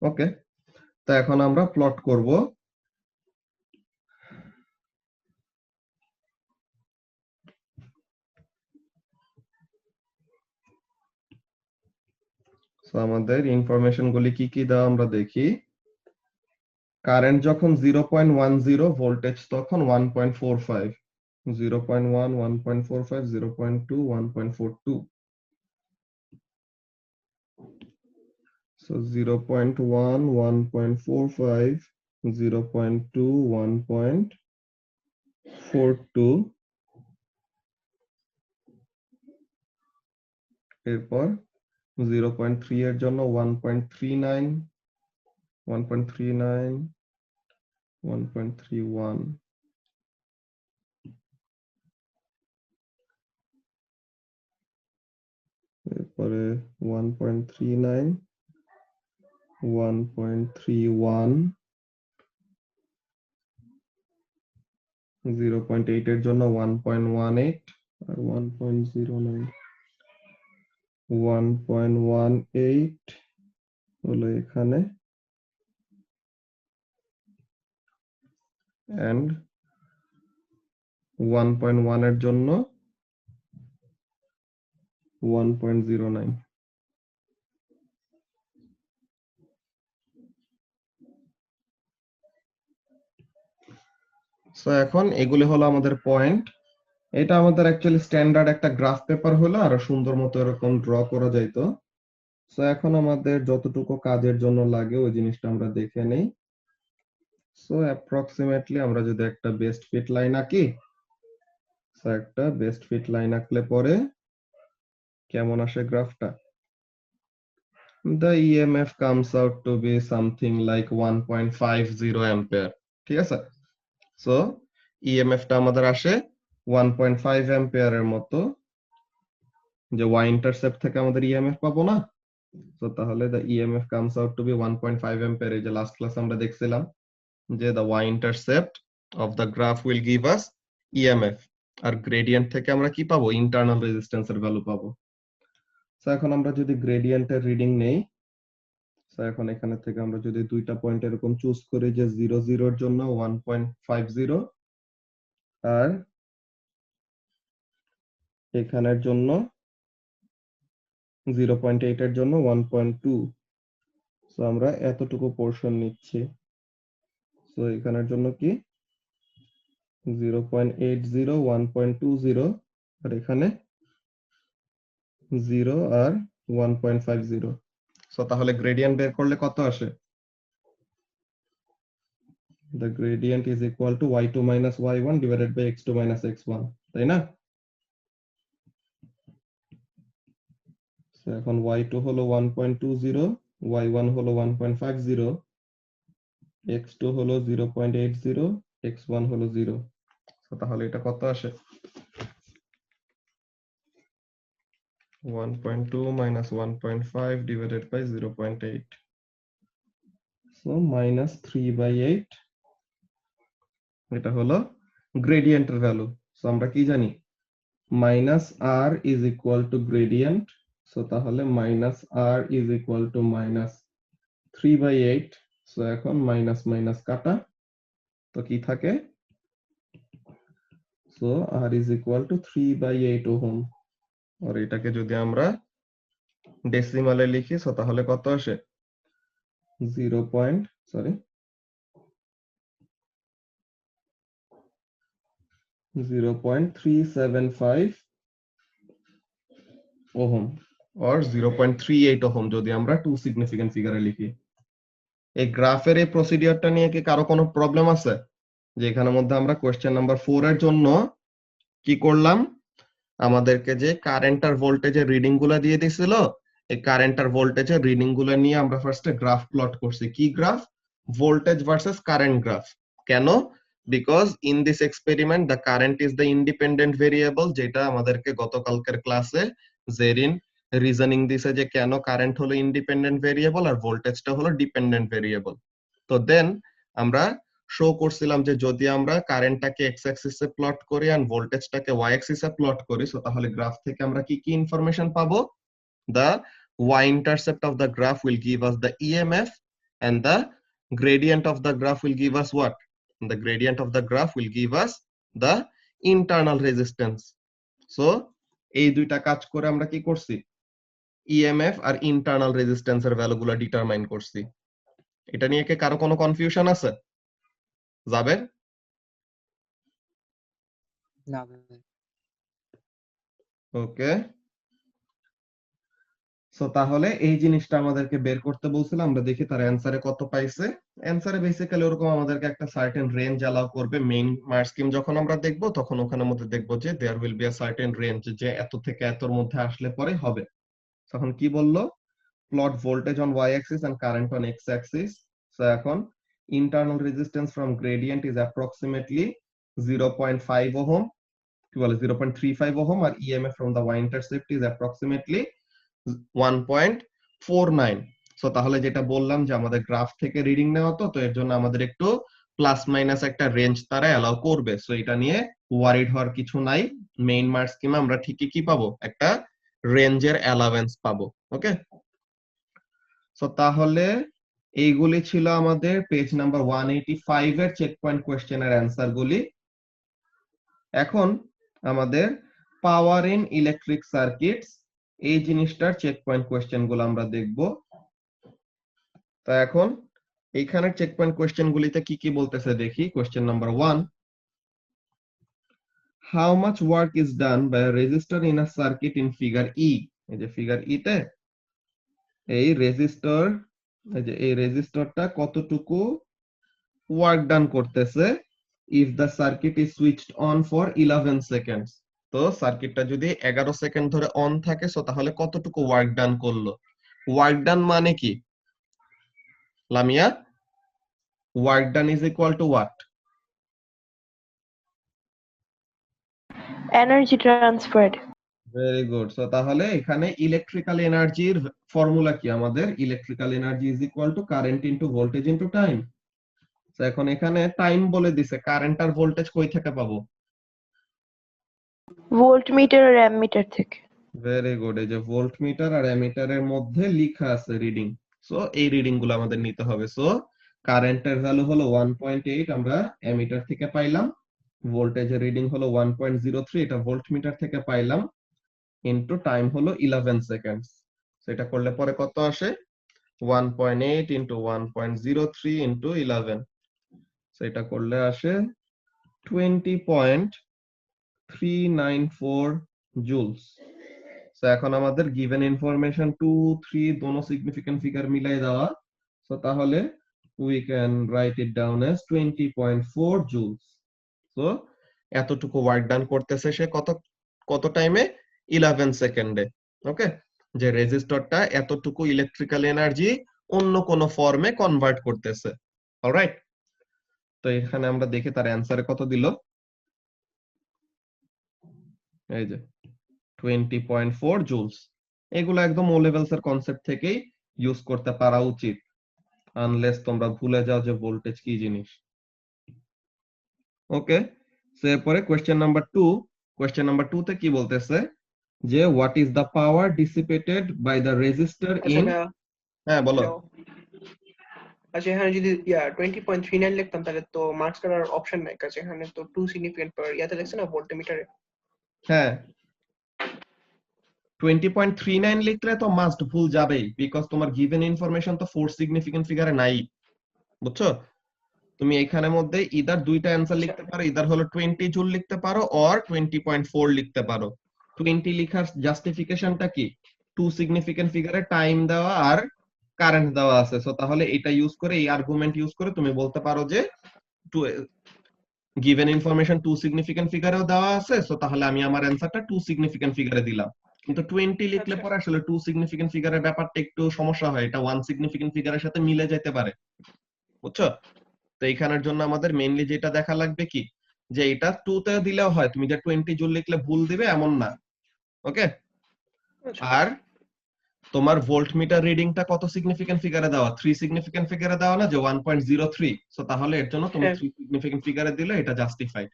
ওকে, তো এখন আমরা প্লট করব। সো আমাদের ইনফরমেশন গুলি কি কি দেওয়া আমরা দেখি। কারেন্ট যখন 0.10, ভোল্টেজ তখন 1.45, 0.1, 1.45, 0.2, 1.42। So 0.1, 1.45, 0.2, 1.42, এরপর 0.3 এর জন্য 1.39, 1.39, 1.31, এরপরে 1.39, 1.31, 0.8 এর জন্য 1.18 আর 1.09, 1.18 হলো এখানে, and 1.1 এর জন্য 1.09। সো এখন এগুলি হলো আমাদের পয়েন্ট। এটা আমাদের অ্যাকচুয়ালি স্ট্যান্ডার্ড একটা গ্রাফ পেপার হলো আরো সুন্দর মতো এরকম ড্র করা যাইতো। সো এখন আমাদের যতটুকু কাজের জন্য লাগে ওই জিনিসটা আমরা দেখে নেই। সো অ্যাপ্রক্সিমেটলি আমরা যদি একটা বেস্ট ফিট লাইন আঁকি, সো একটা বেস্ট ফিট লাইন আঁকলে পরে কেমন আসে গ্রাফটা? The EMF comes out to be something like 1.50 ampere, ঠিক আছে? সো EMF টা আমাদের আসে 1.5 অ্যাম্পিয়ারের মতো, যে y ইন্টারসেপ্ট থেকে আমাদের EMF পাবো না? সো তাহলে the EMF comes out to be 1.5 ampere, এই যে লাস্ট ক্লাস আমরা দেখছিলাম যে the y intercept of the graph will give us EMF, আর গ্রেডিয়েন্ট থেকে আমরা কি পাবো? ইন্টারনাল রেজিস্ট্যান্সের ভ্যালু পাবো। সো এখন আমরা যদি গ্রেডিয়েন্টের রিডিং নেই, সো এখন এখানে থেকে আমরা যদি দুইটা পয়েন্ট এরকম চুজ করি যে 0 0 এর জন্য 1.50 আর এখানের জন্য 0.8 এর জন্য 1.2, সো আমরা এতটুকু পোরশন নিচ্ছি। সো এখানের জন্য কি 0.80 1.20 আর এখানে 0 আর 1.50। সো তাহলে গ্রেডিয়েন্ট বের করলে কত আসে? The gradient is equal to y2 minus y1 divided by x2 minus x1, তাই না? So এখন y2 হলো 1.20, y1 হলো 1.50, x2 হলো 0.80, x1 হলো 0। So তাহলে এটা কত আসে? 1.2 minus 1.5 divided by 0.8, so minus 3/8। এটা হলো গ্রেডিয়েন্টের ভ্যালু। সো আমরা কি জানি? Minus r is equal to gradient, so তাহলে minus r is equal to minus 3/8। So এখন মাইনাস মাইনাস কাটা, তো কি থাকে? So r is equal to 3/8 ohm. আর এটাকে যদি আমরা ডেসিমালে লিখি, সো তাহলে কত আসে? 0.375 ওহম or 0.38 ওহম যদি আমরা টু সিগনিফিকেন্ট ফিগারে লিখি। এই গ্রাফের এই প্রসিডিউরটা নিয়ে কি কারো কোনো প্রবলেম আছে? যে এখানের মধ্যে আমরা কোশ্চেন নাম্বার 4 এর জন্য কি করলাম? আমাদেরকে যে কারেন্ট আর ভোল্টেজের রিডিং গুলা দিয়ে দিছিল, এই কারেন্ট আর ভোল্টেজের রিডিং গুলা নিয়ে আমরা ফার্স্টে গ্রাফ প্লট করছি। কি graph? Voltage versus current graph. কেন? Because in this experiment the current is the independent variable, যেটা আমাদেরকে গতকালকের ক্লাসে জেরিন রিজনিং দিছে যে কেন কারেন্ট হলো ইন্ডিপেন্ডেন্ট ভেরিয়েবল আর ভোল্টেজটা হলো ডিপেন্ডেন্ট ভেরিয়েবল। তো দেন আমরা শো করছিলাম যে যদি আমরা কারেন্টটাকে এক্স অ্যাক্সিসে প্লট করি আর ভোল্টেজটাকে ওয়াই অ্যাক্সিসে প্লট করি, সো তাহলে গ্রাফ থেকে আমরা কি কি ইনফরমেশন পাবো? The y-intercept of the graph will give us the EMF and the gradient of the graph will give us what? The gradient of the graph will give us the internal resistance. So এই দুইটা কাজ করে আমরা কি করছি? EMF আর internal রেজিস্ট্যান্সের ভ্যালুগুলো determine করছি। এটা নিয়ে কি কারো কোনো কনফিউশন আছে? জাবের? না ভাই। ওকে, সো তাহলে এই জিনিসটা আমাদেরকে বের করতে বলছিল, আমরা দেখি তার অ্যানসারে কত পাইছে। অ্যানসারে বেসিক্যালি ওরকম আমাদেরকে একটা সার্টেন রেঞ্জ অ্যালাউ করবে। মেইন মার্ক স্কিম যখন আমরা দেখব তখন ওখানের মধ্যে দেখব যে there will be a certain range, যে এত থেকে এতর মধ্যে আসলে পরে হবে। তখন কি বললো? Plot voltage on y axis and current on x axis. So এখন internal resistance from gradient is approximately 0.5 ohm, কি বলে 0.35 ohm, আর EMF from the y intercept is approximately 1.49। So তাহলে যেটা বললাম যে আমাদের গ্রাফ থেকে রিডিং নেওয়া, তো এর জন্য আমাদের একটু প্লাস মাইনাস একটা রেঞ্জ তারা অ্যালাউ করবে। সো এটা নিয়ে ওয়ারিড হওয়ার কিছু নাই। মেইন মার্ক স্কিমে আমরা ঠিকই কি পাবো? একটা রেঞ্জের অ্যালাওয়েন্স পাবো। ওকে, সো তাহলে এইগুলি ছিল আমাদের পেজ নাম্বার 185 এর চেক পয়েন্ট কোশ্চেনের অ্যান্সার গুলি। এখন আমাদের পাওয়ার ইন ইলেকট্রিক সার্কিটস এই জিনিসটার চেক পয়েন্ট কোশ্চেন গুলো আমরা দেখব। তো এখন এইখানের চেক পয়েন্ট কোশ্চেন গুলিতে কি কি বলতেছে দেখি। Question number 1, how much work is done by a resistor in a circuit in figure E? এই যে ফিগার ই তে এই রেজিস্টরটা কতটুকু ওয়ার্ক ডান করতেছে if the circuit is switched on for 11 seconds. তো সার্কিটটা যদি 11 সেকেন্ড ধরে অন থাকে সো তাহলে কতটুকু ওয়ার্ক ডান করলো? ওয়ার্ক ডান মানে কি Lamia? Work done is equal two what? Energy transferred. Very good. So তাহলে এখানে ইলেকট্রিক্যাল এনার্জির ফর্মুলা কি আমাদের? Electrical energy is equal two current into voltage into time. তো এখন এখানে টাইম বলে দিছে, কারেন্ট আর ভোল্টেজ কই থেকে পাবো? Voltmeter আর ammeter থেকে। Very good. এই যে ভোল্টমিটার আর অ্যামিটারের মধ্যে লেখা আছে রিডিং। সো এই রিডিং গুলো আমাদের নিতে হবে। সো কারেন্টের ভ্যালু হলো 1.8 আমরা অ্যামিটার থেকে পাইলাম, ভোল্টেজের রিডিং হলো 1.03 এটা ভোল্টমিটার থেকে পাইলাম, ইনটু টাইম হলো 11 সেকেন্ডস। সেটা করলে পরে কত আসে? 1.8 ইনটু 1.03 ইনটু 11, সেটা করলে আসে 20.394 জুলস। সো এখন আমাদের গিভেন ইনফরমেশন 2 3 দোনো সিগনিফিকেন্ট ফিগার মিলাই দেওয়া, সো তাহলে we can write it down as 20.4 joules. So এতটুকু ওয়ার্ক ডান করতেছে সে কত টাইমে? 11 সেকেন্ডে। ওকে, যে রেজিস্টরটা এতটুকু ইলেকট্রিক্যাল এনার্জি অন্য কোন ফর্মে কনভার্ট করতেছে। অলরাইট, তো এখানে আমরা দেখি তার অ্যানসারে কত দিল। এই যে 20.4 জুলস। এগুলো একদম ও লেভেলস এর কনসেপ্ট থেকেই ইউজ করতে পারা উচিত, আনলেস তোমরা ভুলে যাও যে ভোল্টেজ কি জিনিস। ওকে, সো এরপরে কোশ্চেন নাম্বার 2। কোশ্চেন নাম্বার 2 তে কি বলতেছে যে what is the power dissipated by the resistor in. হ্যাঁ বলো। আচ্ছা, এখানে যদি 20.39 লিখতাম তাহলে তো মার্কস করার অপশন নাই, কাছে এখানে তো 2 সিগনিফিকেন্ট পার ইয়াতে লিখছে না ভোল্টমিটারে। হ্যাঁ, 20.39 লিখলে তো মাস্ট ভুল যাবেই, বিকজ তোমার গিভেন ইনফরমেশন তো 4 সিগনিফিকেন্ট ফিগারে নাই, বুঝছো? তুমি এখানে মধ্যে ইদার দুইটা অ্যানসার লিখতে পারো, ইদার হলো 20 জুল লিখতে পারো অর 20.4 লিখতে পারো। 20 লিখার জাস্টিফিকেশনটা কি? 2 সিগনিফিকেন্ট ফিগারে টাইম দেওয়া আর কারেন্ট দেওয়া আছে, সো তাহলে এটা ইউজ করে, এই আর্গুমেন্ট ইউজ করে তুমি বলতে পারো যে গিভেন ইনফরমেশন 2 সিগনিফিকেন্ট ফিগারেও দেওয়া আছে, সো তাহলে আমি আমার অ্যানসারটা 2 সিগনিফিকেন্ট ফিগারে দিলাম। কিন্তু 20 লিখলে পরে আসলে 2 সিগনিফিকেন্ট ফিগারের ব্যাপারটা একটু সমস্যা হয়, এটা 1 সিগনিফিকেন্ট ফিগারের সাথে মিলে যেতে পারে, বুঝছো? তো এইখানের জন্য আমাদের মেইনলি যেটা দেখা লাগবে কি, যে এটা 2 তে দিলেও হয়, তুমি যে 20 জুল লিখলে ভুল দিবে এমন না। ওকে, আর তোমার ভোল্টমিটার রিডিংটা কত সিগনিফিকেন্ট ফিগারে দেওয়া? 3 সিগনিফিকেন্ট ফিগারে দেওয়া না, যে 1.03। সো তাহলে এর জন্য তুমি 3 সিগনিফিকেন্ট ফিগারে দিলে এটা জাস্টিফাইড।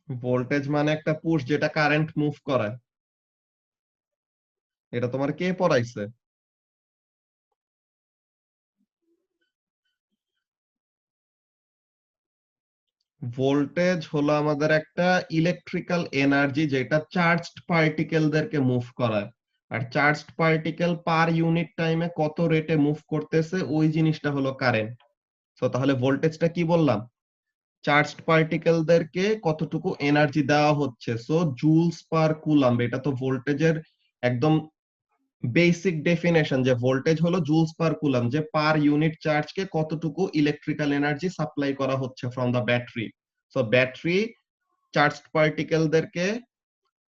ভোল্টেজ মানে একটা পুশ যেটা কারেন্ট মুভ করায়। এটা তোমার কে পড়াইছে? ভোল্টেজ হলো আমাদের একটা ইলেকট্রিক্যাল এনার্জি যেটা চার্জড পার্টিকেলদেরকে মুভ করায়, আর চার্জড পার্টিকেল পার ইউনিট টাইমে কত রেটে মুভ করতেছে ওই জিনিসটা হলো কারেন্ট। তো তাহলে ভোল্টেজটা কি বললাম? চার্জড পার্টিকেলদেরকে কতটুকু এনার্জি দেওয়া হচ্ছে, সো জুলস পার কুলাম্ব। এটা তো ভোল্টেজের একদম বেসিক ডেফিনেশন, যে ভোল্টেজ হলো জুলস পার কুলাম্ব, যে পার ইউনিট চার্জকে কতটুকু ইলেকট্রিক্যাল এনার্জি সাপ্লাই করা হচ্ছে from the battery. So battery charged পার্টিকেলদেরকে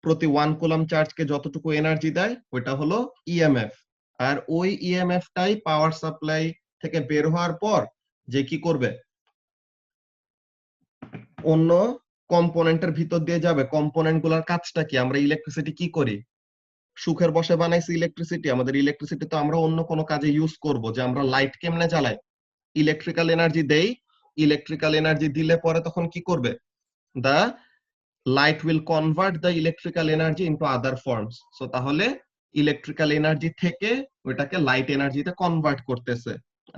প্রতি 1 কুলাম্ব চার্জকে যতটুকু এনার্জি দেয় ওইটা হলো ইএমএফ, আর ওই ইএমএফটাই পাওয়ার সাপ্লাই থেকে বের হওয়ার পর যে কি করবে, অন্য কম্পোনেন্টের ভিতর দিয়ে যাবে। কম্পোনেন্ট গুলার কাজটা কি? আমরা ইলেকট্রিসিটি কি করি? সুখের বসে বানাইছি ইলেকট্রিসিটি। আমাদের ইলেকট্রিসিটি তো আমরা অন্য কোনো কাজে ইউজ করব, যে আমরা লাইট কেমনে জ্বালাই, ইলেকট্রিক্যাল এনার্জি দেই। ইলেকট্রিক্যাল এনার্জি দিলে পরে তখন কি করবে? The light will convert the electrical energy into other forms. So তাহলে ইলেকট্রিক্যাল এনার্জি থেকে ওইটাকে লাইট এনার্জিতে কনভার্ট করতেছে।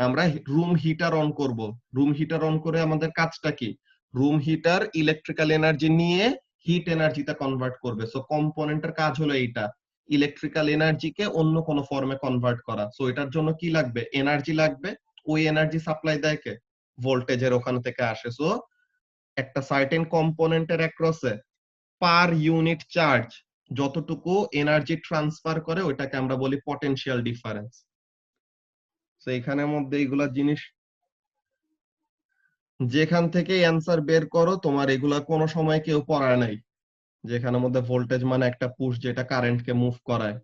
আমরা রুম হিটার অন করব, রুম হিটার অন করে আমাদের কাজটা কি? রুম হিটার ইলেকট্রিক্যাল এনার্জি নিয়ে হিট এনার্জিতে কনভার্ট করবে। সো কম্পোনেন্টের কাজ হলো এইটা, ইলেকট্রিক্যাল এনার্জিকে অন্য কোনো ফর্মে কনভার্ট করা। সো এটার জন্য কি লাগবে? এনার্জি লাগবে। ওই এনার্জি সাপ্লাই দেয় কে? ভোল্টেজের ওখান থেকে আসে। সো একটা সার্টেন কম্পোনেন্টের অ্যাক্রসে পার ইউনিট চার্জ যতটুকু এনার্জি ট্রান্সফার করে ওইটাকে আমরা বলি পটেনশিয়াল ডিফারেন্স। তো এখানের মধ্যে এইগুলা জিনিস যেখান থেকে অ্যান্সার বের করো, তোমার এগুলা কোনো সময় কেউ পড়ায় নাই, যেখানের মধ্যে ভোল্টেজ মানে একটা পুশ যেটা কারেন্টকে মুভ করায়।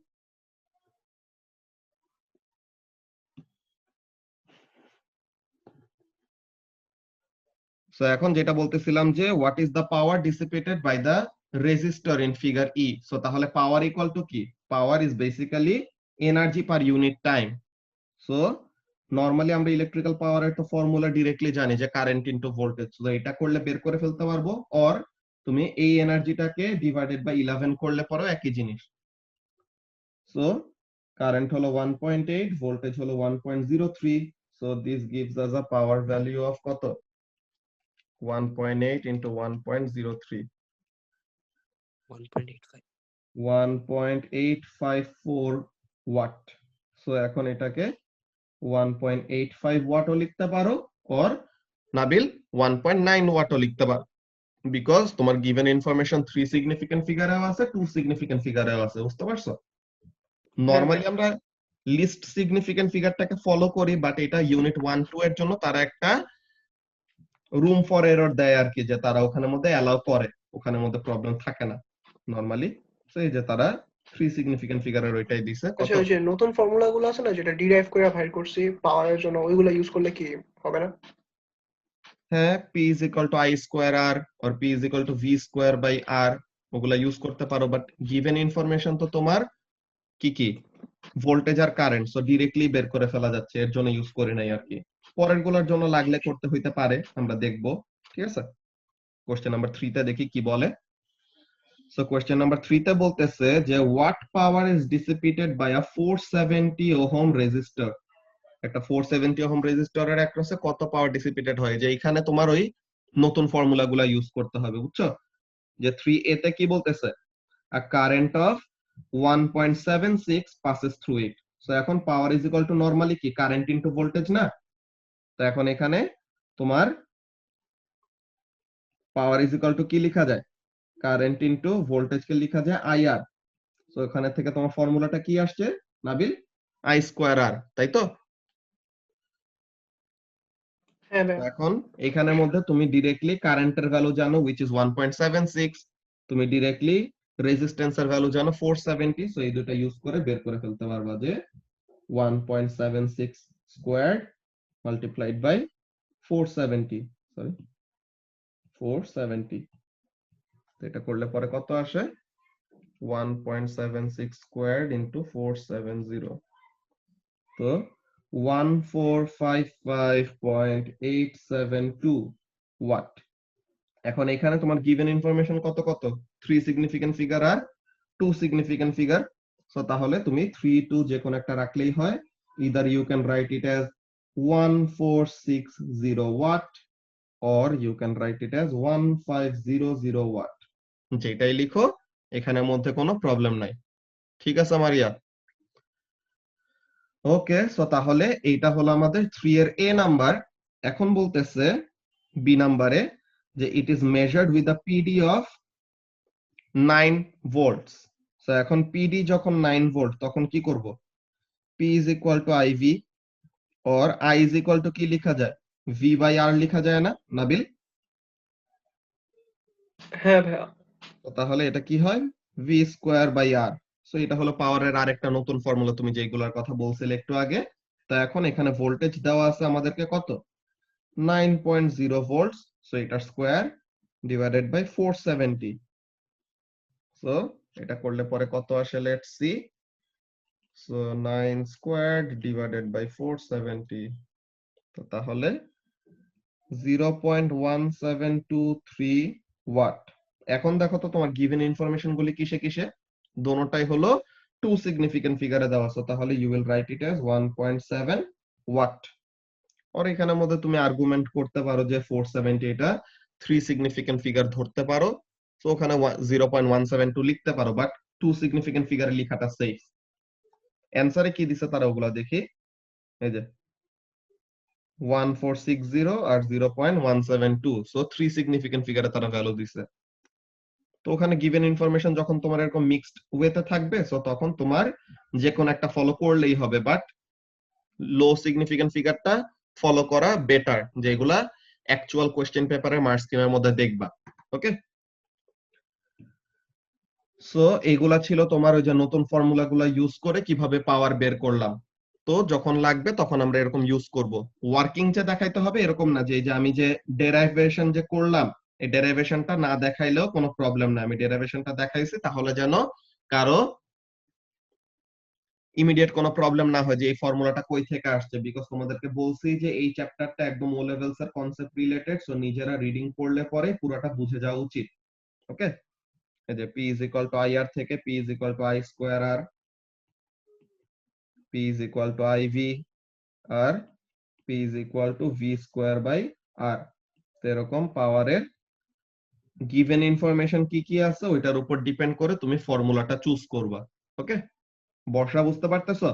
সো এখন যেটা বলতেছিলাম যে what is the power dissipated by the resistor in figure E. So তাহলে পাওয়ার ইকুয়াল টু কি? Power is basically energy per unit time. So normally আমরা ইলেকট্রিক্যাল পাওয়ারের তো ফর্মুলা ডিরেক্টলি জানি যে কারেন্ট ইনটু ভোল্টেজ। সো এটা করলে বের করে ফেলতে পারবো, অর তুমি এই এনার্জিটাকে ডিভাইডেড বাই 11 করলে পরও একই জিনিস। সো কারেন্ট হলো 1.8, ভোল্টেজ হলো 1.03। So this gives us a power value of কত? 1.8 into 1.03, 1.85 1.854 ওয়াট। সো এখন এটাকে 1.85 ওয়াটও লিখতে পারো, অর নাবিল 1.9 ওয়াটও লিখতে পারো, বিকজ তোমার গিভেন ইনফরমেশন 3 সিগনিফিকেন্ট ফিগারেও আছে, 2 সিগনিফিকেন্ট ফিগারেও আছে। বুঝতে পারছো? নরমালি আমরা লিস্ট সিগনিফিকেন্ট ফিগারটাকে ফলো করি, বাট এটা ইউনিট 1 2 এর জন্য তারা একটা রুম ফর এরর দেয় আর কি, যে তারা ওখানের মধ্যে অ্যালাউ করে, ওখানের মধ্যে প্রবলেম থাকে না নরমালি। সো এই যে তারা 3 সিগনিফিকেন্ট ফিগারের ওইটাই দিছে। আচ্ছা, ওই যে নতুন ফর্মুলা গুলো আছে না যেটা ডিরাইভ করে বাইর করছি পাওয়ারের জন্য, ওইগুলো ইউজ করলে কি হবে না? হ্যাঁ, P is equal to I square R or P is equal to V square by R, ওগুলা ইউজ করতে পারো, বাট গিভেন ইনফরমেশন তো তোমার কি কি ভোল্টেজ আর কারেন্ট, সো ডিরেক্টলি বের করে ফেলা যাচ্ছে, এর জন্য ইউজ করি নাই আর কি। পরের গুলোর জন্য লাগলে করতে হইতে পারে, আমরা দেখব। ঠিক আছে, কোশ্চেন নাম্বার 3 তে দেখি কি বলে। সো কোশ্চেন নাম্বার 3 তে বলতেছে যে what power is dissipated by a 470 ohm resistor. একটা 470 ওহম রেজিস্টরের অ্যাক্রসে কত পাওয়ার ডিসিপেটেড হয়, যে এখানে তোমার ওই নতুন ফর্মুলাগুলা ইউজ করতে হবে। বুঝছো? যে 3a তে কি বলতেছে? A current of 1.76 passes through it. So এখন power is equal to normally কি কারেন্ট ইনটু ভোল্টেজ না? তো এখন এখানে তোমার পাওয়ার ইজ ইকুয়াল টু কি লেখা যায়? কারেন্ট ইনটু ভোল্টেজ কে লেখা যায় IR। সো এখানে থেকে তোমার ফর্মুলাটা কি আসছে নাবিল? I স্কয়ার R, তাই তো? হ্যাঁ ভাই। এখন এখানের মধ্যে তুমি ডিরেক্টলি কারেন্টের ভ্যালু জানো which is 1.76, তুমি ডিরেক্টলি রেজিস্ট্যান্সের ভ্যালু জানো 470। সো এই দুটো ইউজ করে বের করে ফেলতে পারবা যে 1.76 স্কয়ার্ড মাল্টিপ্লাইড বাই 470, সরি 470। তো এটা করলে পরে কত আসে? 1.76 স্কয়ার্ড ইনটু 470, তো 1455.872 ওয়াট। এখন এখানে তোমার গিভেন ইনফরমেশন কত কত? 3 সিগনিফিকেন্ট ফিগার আর 2 সিগনিফিকেন্ট ফিগার। সো তাহলে তুমি 3 2 যে কোনো একটা রাখলেই হয়। Either you can write it as 1460 watt or you can write it as 1500 watt. যেটাই লিখো, এখানের মধ্যে কোনো প্রবলেম নাই। ঠিক আছে মারিয়া? ওকে, সো তাহলে এইটা হলো আমাদের 3 এর A নাম্বার। এখন বলতেছে B নাম্বারে যে it is measured with a PD of 9 volts. So এখন PD যখন 9 ভোল্ট তখন কি করব? P is equal to IV or I is equal to কি লেখা যায়? V by R লেখা যায় না নাবিল? হ্যাঁ ভাইয়া। তো তাহলে এটা কি হয়? V square by R। So এটা হলো পাওয়ারের আরেকটা নতুন ফর্মুলা, তুমি যেগুলোর কথা বলছিলে একটু আগে। তো এখন এখানে ভোল্টেজ দেওয়া আছে আমাদেরকে কত? 9.0 ভোল্টস। সো এটা স্কয়ার ডিভাইডেড বাই 470। সো এটা করলে পরে কত আসে? Let's see. So 9 squared divided by 470, তো তাহলে 0.1723 ওয়াট। এখন দেখো তো তোমার গিভেন ইনফরমেশন গুলি কিসে কিসে? দোনোটাই হলো 2 সিগনিফিকেন্ট ফিগারে দেওয়া আছে, তাহলে you will write it as 1.7 watt. আর এখানের মধ্যে তুমি আর্গুমেন্ট করতে পারো যে 470 এটা 3 সিগনিফিকেন্ট ফিগার ধরতে পারো, সো ওখানে 0.172 লিখতে পারো, বাট টু সিগনিফিকেন্ট ফিগারে লেখাটা সেফ। অ্যানসারে কি দিছে তারা ওগুলা দেখি। এই যে 1460 আর 0.172, সো 3 সিগনিফিকেন্ট ফিগারে তারা ভ্যালু দিছে। তো ওখানে গিভেন ইনফরমেশন যখন তোমার এরকম মিক্সড ওয়েতে থাকবে, সো তখন তোমার যে কোনো একটা ফলো করলেই হবে, বাট লো সিগনিফিকেন্ট ফিগারটা ফলো করা বেটার, যেগুলা অ্যাকচুয়াল কোশ্চেন পেপারের মার্ক স্কিমের মধ্যে দেখবা। ওকে, সো এইগুলা ছিল তোমার ওই যে নতুন ফর্মুলাগুলা ইউজ করে কিভাবে পাওয়ার বের করলাম। তো যখন লাগবে তখন আমরা এরকম ইউজ করব। ওয়ার্কিং যে দেখাইতে হবে এরকম না, যে এই যে আমি যে ডেরাইভেশন যে করলাম, এই ডেরাইভেশনটা না দেখাইলেও কোনো প্রবলেম না, আমি ডেরাইভেশনটা দেখাইছি তাহলে যেন কারো ইমিডিয়েট কোনো প্রবলেম না হয় যে এই ফর্মুলাটা কই থেকে আসছে, বিকজ তোমাদেরকে বলছি যে এই চ্যাপ্টারটা একদম ও লেভেলস এর কনসেপ্ট রিলেটেড, সো নিজেরা রিডিং করলে পরে পুরোটা বুঝে যাওয়া উচিত। ওকে, এই যে p = ir থেকে p = i square r, p = iv আর p = v square by r। এরকম পাওয়ারের গিভেন ইনফরমেশন কি কি আছে ওইটার উপর ডিপেন্ড করে তুমি ফর্মুলাটা চুজ করবা। ওকে, বর্ষা বুঝতে পারতেছো?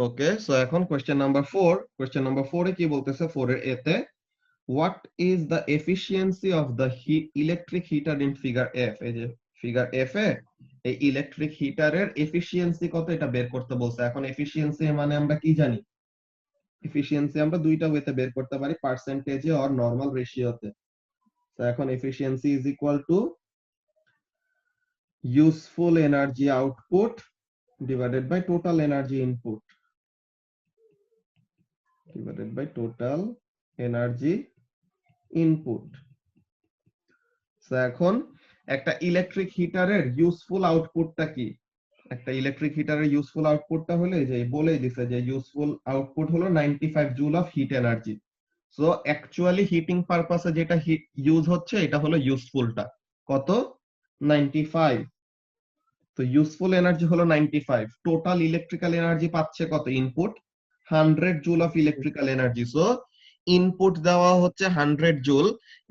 ওকে, সো এখন কোশ্চেন নাম্বার 4। কোশ্চেন নাম্বার 4 এ কি বলতেছে? 4 এর এতে what is the efficiency of the electric heater in figure F. এই যে ফিগার এফ এ এই ইলেকট্রিক হিটারের এফিসিয়েন্সি কত এটা বের করতে বলছে। এখন এফিসিয়েন্সি মানে আমরা কি জানি? এফিসিয়েন্সি আমরা দুইটা ওয়েতে বের করতে পারি, পার্সেন্টেজে আর নরমাল রেশিওতে। তো এখন efficiency is equal to useful energy output divided by total energy input divided by total energy input. So এখন একটা ইলেকট্রিক হিটারের ইউজফুল আউটপুটটা কি? একটা ইলেকট্রিক হিটারের ইউজফুল আউটপুটটা হলো যে বলেই দিছে যে ইউজফুল আউটপুট হলো 95 joule of heat energy. So actually heating পারপাসে যেটা হিট ইউজ হচ্ছে এটা হলো ইউজফুলটা কত? 95। তো ইউজফুল এনার্জি হলো 95, টোটাল ইলেকট্রিক্যাল এনার্জি পাচ্ছে কত? Input 100 joule of electrical energy. So input দেওয়া হচ্ছে 100 জুল,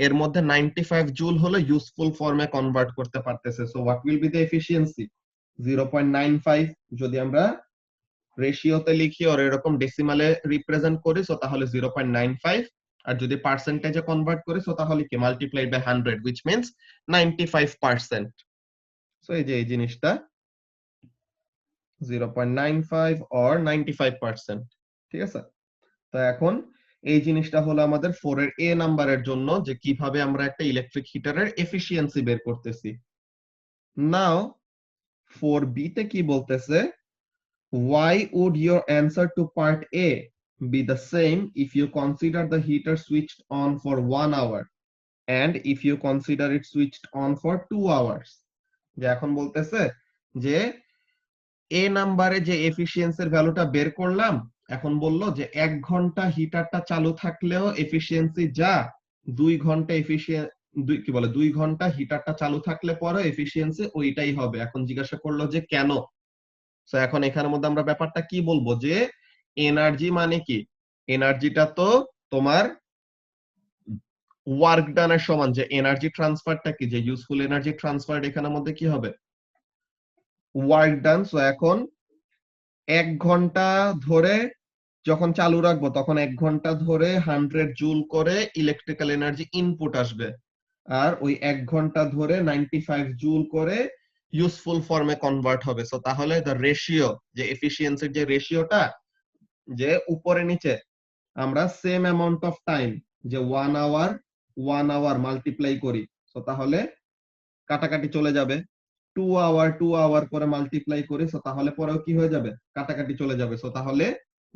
এর মধ্যে 95 জুল হলো ইউজফুল ফর্মে কনভার্ট করতে পারতেছে। So what will be the efficiency? 0.95। যদি আমরা রেশিওতে লিখি আর এরকম ডেসিমালে রিপ্রেজেন্ট করি সো তাহলে 0.95, আর যদি পার্সেন্টেজে কনভার্ট করি সো তাহলে কি multiplied by 100, which means 95%। So এই যে এই জিনিসটা 0.95 or 95%, ঠিক আছে? তো এখন এই জিনিসটা হলো আমাদের 4 এর এ নাম্বারের জন্য, যে কিভাবে আমরা একটা ইলেকট্রিক হিটারের এফিসিয়েন্সি বের করতেছি। নাও 4b তে কি বলতেছে? why would your answer to part A be the same if you consider the heater switched on for 1 hour and if you consider it switched on for 2 hours? যে এখন বলতেছে যে এ নাম্বারে যে এফিসিয়েন্সির ভ্যালুটা বের করলাম, এখন বললো যে 1 ঘন্টা হিটারটা চালু থাকলেও এফিসিয়েন্সি যা, 2 ঘন্টা কি বলে 2 ঘন্টা হিটারটা চালু থাকলে পরে এফিসিয়েন্সি ওইটাই হবে। এখন জিজ্ঞাসা করলো যে কেন? সো এখন এখানের মধ্যে আমরা ব্যাপারটা কি বলবো যে এনার্জি মানে কি? এনার্জিটা তো তোমার ওয়ার্ক ডানের সমান। যে এনার্জি ট্রান্সফারটা কি? যে ইউজফুল এনার্জি ট্রান্সফার এখানের মধ্যে কি হবে? Work done. সো এখন 1 ঘন্টা ধরে যখন চালু রাখবো তখন 1 ঘন্টা ধরে 100 জুল করে ইলেকট্রিক্যাল এনার্জি ইনপুট আসবে, আর ওই 1 ঘন্টা ধরে 95 জুল করে ইউজফুল ফর্মে কনভার্ট হবে। সো তাহলে দ্য রেশিও, যে এফিসিয়েন্সির যে রেশিওটা, যে উপরে নিচে আমরা সেম অ্যামাউন্ট অফ টাইম, যে 1 আওয়ার মাল্টিপ্লাই করি, সো তাহলে কাটাকাটি চলে যাবে। 2 আওয়ার করে মাল্টিপ্লাই করি, সো তাহলে পরেও কি হয়ে যাবে? কাটাকাটি চলে যাবে। সো তাহলে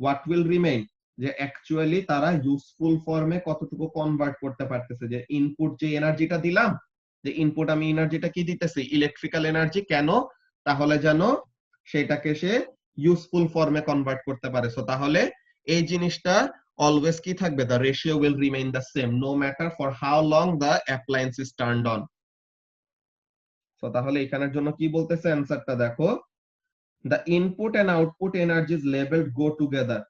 হোয়াট উইল রিমেইন? যে অ্যাকচুয়ালি তারা ইউজফুল ফর্মে কতটুকু কনভার্ট করতে পারতেছে। যে ইনপুট যে এনার্জিটা দিলাম, যে ইনপুট আমি এনার্জিটা কি দিতেছি? Electrical energy. কেন? তাহলে যেন সেটাকে সে ইউজফুল ফর্মে কনভার্ট করতে পারে। সো তাহলে এই জিনিসটা অলওয়েজ কি থাকবে? The ratio will remain the same no matter for how long the appliance is turned on. তো তাহলে এখানের জন্য কি বলতেছে? অ্যানসারটা দেখো, the input and output energies labeled go together,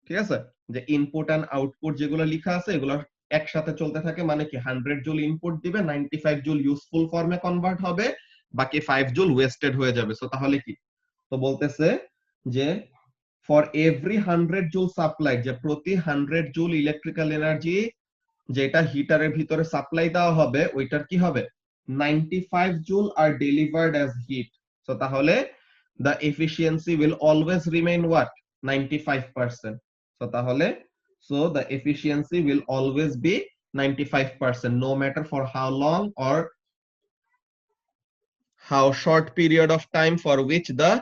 ঠিক আছে, যে ইনপুট এন্ড আউটপুট যেগুলো লেখা আছে এগুলো একসাথে চলতে থাকে, মানে কি 100 জুল ইনপুট দিবে, 95 জুল ইউজফুল ফর্মে কনভার্ট হবে, বাকি 5 জুল ওয়েস্টেড হয়ে যাবে। সো তাহলে কি, তো বলতেছে যে ফর এভরি 100 জুল সাপ্লাই, যে প্রতি 100 জুল ইলেকট্রিক্যাল এনার্জি যেটা হিটারের ভিতরে সাপ্লাই দেওয়া হবে ওইটার কি হবে, 95 জুল আর ডেলিভার্ড অ্যাজ হিট। সো তাহলে the efficiency will always remain what, 95%. so তাহলে so the efficiency will always be 95% no matter for how long or how short period of time for which the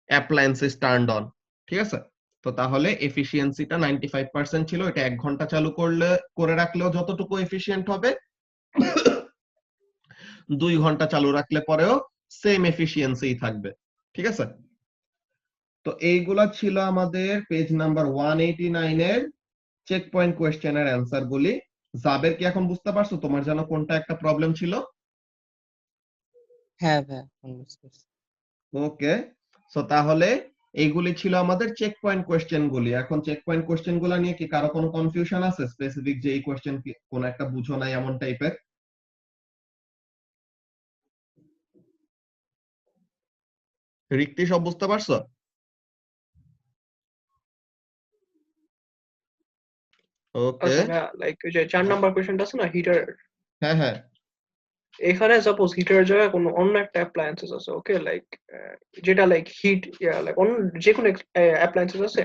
appliance is turned on, ঠিক আছে। তো তাহলে এফিশিয়েন্সিটা 95% ছিল, এটা 1 ঘন্টা চালু করে রাখলেও যতটুকু এফিশিয়েন্ট হবে 2 ঘন্টা চালু রাখলে পরেও সেম এফিশিয়েন্সি থাকবে, ঠিক আছে। তো এইগুলা ছিল আমাদের পেজ নাম্বার 189 এর চেক পয়েন্ট কোশ্চেনের অ্যানসার গুলি। জাবের কি এখন বুঝতে পারছো তোমার যেন কোনটা একটা প্রবলেম ছিল? হ্যাঁ ভাই এখন বুঝতে পারছি। ওকে, সো তাহলে এইগুলি ছিল আমাদের চেক পয়েন্ট কোশ্চেন গুলি। এখন চেক পয়েন্ট কোশ্চেন গুলা নিয়ে কি কারো কোনো কনফিউশন আছে স্পেসিফিক, যে এই কোশ্চেন কি কোন একটা বুঝো নাই এমন টাইপের? রিক্তি সব বুঝতে পারছো? ওকে, আচ্ছা ভাইয়া, লাইক ওই যে 4 নাম্বার কোশ্চেনটা আছে না হিটার, হ্যাঁ হ্যাঁ এখানে সাপোজ হিটারের জায়গায় কোনো অন্য একটা অ্যাপ্লায়েন্সেস আছে, ওকে, লাইক যেটা লাইক হিট, লাইক অন্য যে কোনো অ্যাপ্লায়েন্সেস আছে।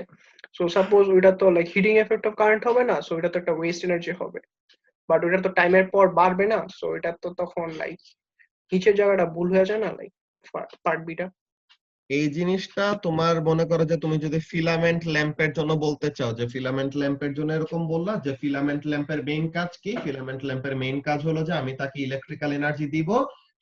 সো সাপোজ ওইটা তো like heating effect of current হবে না, সো এটা তো একটা ওয়েস্ট এনার্জি হবে, বাট ওইটা তো টাইমের পর বাড়বে না, সো এটা তো তখন লাইক নিচের জায়গাটা ভুল হয়ে যায় না, লাইক পার্ট বিটা। এই জিনিসটা তোমার মনে করো যে তুমি যদি ফিলামেন্ট ল্যাম্পের জন্য বলতে চাও, যে ফিলামেন্ট ল্যাম্পের জন্য এরকম বললা যে ফিলামেন্ট ল্যাম্পের মেইন কাজ কি, ফিলামেন্ট ল্যাম্পের মেইন কাজ হলো যে আমি তাকে ইলেকট্রিক্যাল এনার্জি দিব,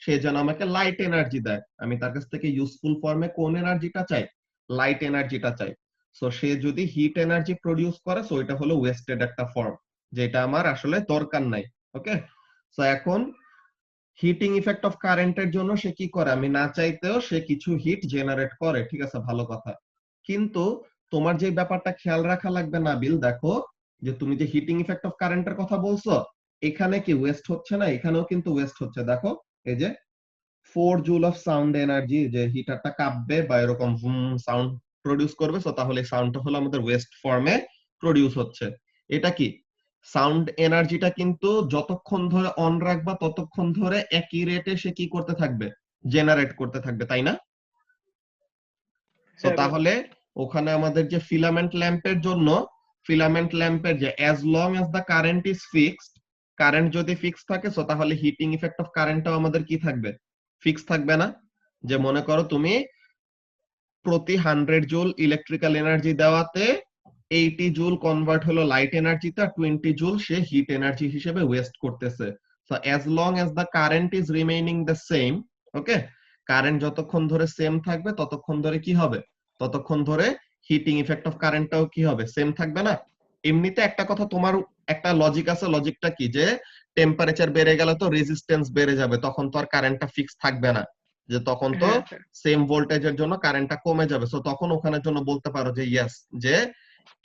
সে যেন আমাকে লাইট এনার্জি দেয়, আমি তার কাছ থেকে ইউজফুল ফর্মে কোন এনার্জিটা চাই, লাইট এনার্জিটা চাই। সো সে যদি হিট এনার্জি প্রডিউস করে, সো এটা হলো ওয়েস্টেড একটা ফর্ম, যেটা আমার আসলে দরকার নাই। ওকে, সো এখন হিটিং ইফেক্ট অফ কারেন্টের জন্য সে কি করে, আমি না চাইতেও সে কিছু হিট জেনারেট করে, ঠিক আছে, ভালো কথা। কিন্তু তোমার যে ব্যাপারটা খেয়াল রাখা লাগবে নাবিল, দেখো যে তুমি যে হিটিং ইফেক্ট অফ কারেন্টের কথা বলছো, এখানে কি ওয়েস্ট হচ্ছে না, এখানেও কিন্তু ওয়েস্ট হচ্ছে। দেখো এই যে 4 জুল অফ সাউন্ড এনার্জি, যে হিটারটা কাঁপবে বা এরকম সাউন্ড প্রডিউস করবে, সো তাহলে সাউন্ডটা হলো আমাদের ওয়েস্ট ফর্মে প্রডিউস হচ্ছে। এটা কি, সাউন্ড এনার্জিটা কিন্তু যতক্ষণ ধরে অন রাখবা ততক্ষণ ধরে একই রেটে সে কি করতে থাকবে, জেনারেট করতে থাকবে, তাই না? তো তাহলে ওখানে আমাদের যে ফিলামেন্ট ল্যাম্পের জন্য, ফিলামেন্ট ল্যাম্পের যে as long as the current is fixed, current যদি ফিক্স থাকে, সো তাহলে হিটিং ইফেক্ট অফ কারেন্টটাও আমাদের কি থাকবে, ফিক্স থাকবে না? যে মনে করো তুমি প্রতি 100 জুল ইলেকট্রিক্যাল এনার্জি দেওয়াতে 80 জুল কনভার্ট হলো লাইট এনার্জিতে, আর 20 জুল সে হিট এনার্জি হিসেবে ওয়েস্ট করতেছে। So as long as the current is remaining the same, okay, current যতক্ষণ ধরে সেম থাকবে ততক্ষণ ধরে কি হবে, ততক্ষণ ধরে হিটিং ইফেক্ট অফ কারেন্টটাও কি হবে, সেম থাকবে না? এমনিতে একটা কথা, তোমার একটা লজিক আছে, লজিকটা কি, যে টেম্পারেচার বেড়ে গেলে তো রেজিস্ট্যান্স বেড়ে যাবে, তখন তো আর কারেন্টটা ফিক্স থাকবে না, যে তখন তো সেম ভোল্টেজের জন্য কারেন্টটা কমে যাবে। সো তখন ওখানের জন্য বলতে পারো যে ইয়েস, যে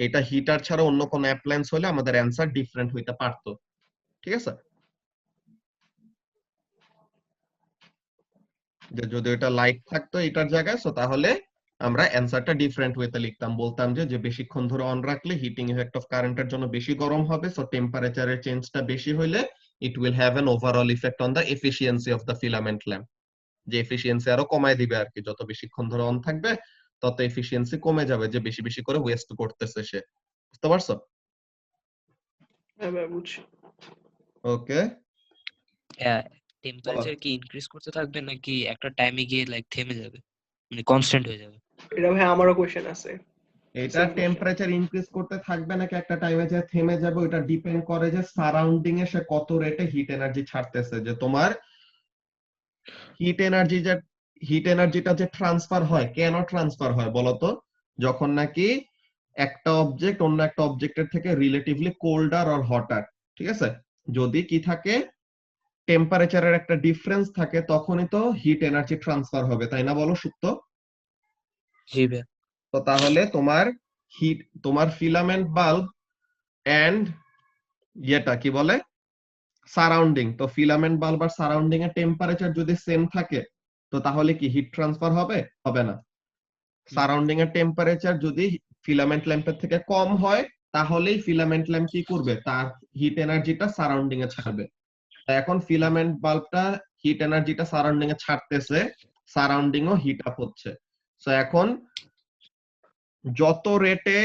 এটা হিটার ছাড়া অন্য কোনো অ্যাপ্লায়েন্স হলে আমাদের অ্যানসার ডিফারেন্ট হইতে পারতো, ঠিক আছে। যে যদি এটা লাইট থাকতো এটার জায়গায়, সো তাহলে আমরা অ্যানসারটা ডিফারেন্ট ওয়েতে লিখতাম, বলতাম যে বেশিক্ষণ ধরে অন রাখলে হিটিং ইফেক্ট অফ কারেন্টের জন্য বেশি গরম হবে, সো টেম্পারেচারের চেঞ্জটা বেশি হইলে it will have an overall effect on the efficiency of the filament lamp, যে এফিসিয়েন্সি আরো কমায় দিবে আর কি, যত বেশিক্ষণ ধরে অন থাকবে তত এফিসিয়েন্সি কমে যাবে, যে বেশি বেশি করে ওয়েস্ট করতেছে সে। বুঝতে পারছো? হ্যাঁ ভাই বুঝছি। ওকে, টেম্পারেচার কি ইনক্রিজ করতে থাকবে নাকি একটা টাইমে গিয়ে লাইক থেমে যাবে, মানে কনস্ট্যান্ট হয়ে যাবে? এটা ভাই আমারও কোশ্চেন আছে। এটা টেম্পারেচার ইনক্রিজ করতে থাকবে নাকি একটা টাইমে যে থেমে যাবে, ওটা ডিপেন্ড করে যে সারাউন্ডিং এ সে কত রেটে হিট এনার্জি ছাড়তেছে। যে তোমার হিট এনার্জিটা যে ট্রান্সফার হয়, কেন ট্রান্সফার হয় বলতো? যখন নাকি একটা অবজেক্ট অন্য একটা অবজেক্টের থেকে রিলেটিভলি কোল্ডার অর হটার, ঠিক আছে, যদি কি থাকে, টেম্পারেচারের একটা ডিফারেন্স থাকে, তখনই তো হিট এনার্জি ট্রান্সফার হবে, তাই না বলো সুপ্ত? জি ভাইয়া। তো তাহলে তোমার ফিলামেন্ট বাল্ব এন্ড ইয়েটা কি বলে সারাউন্ডিং, তো ফিলামেন্ট বাল্ব আর সারাউন্ডিং এর টেম্পারেচার যদি সেম থাকে তো তাহলে কি হিট ট্রান্সফার হবে? হবে না। সারাউন্ডিং এর টেম্পারেচার যদি ফিলামেন্ট ল্যাম্পের থেকে কম হয় তাহলেই ফিলামেন্ট ল্যাম্প কি করবে, তার হিট এনার্জিটা সারাউন্ডিং এ ছাড়বে। এখন ফিলামেন্ট বাল্বটা হিট এনার্জিটা সারাউন্ডিং এ ছাড়তেছে, সারাউন্ডিং ও হিট আপ হচ্ছে। সো এখন যত রেটে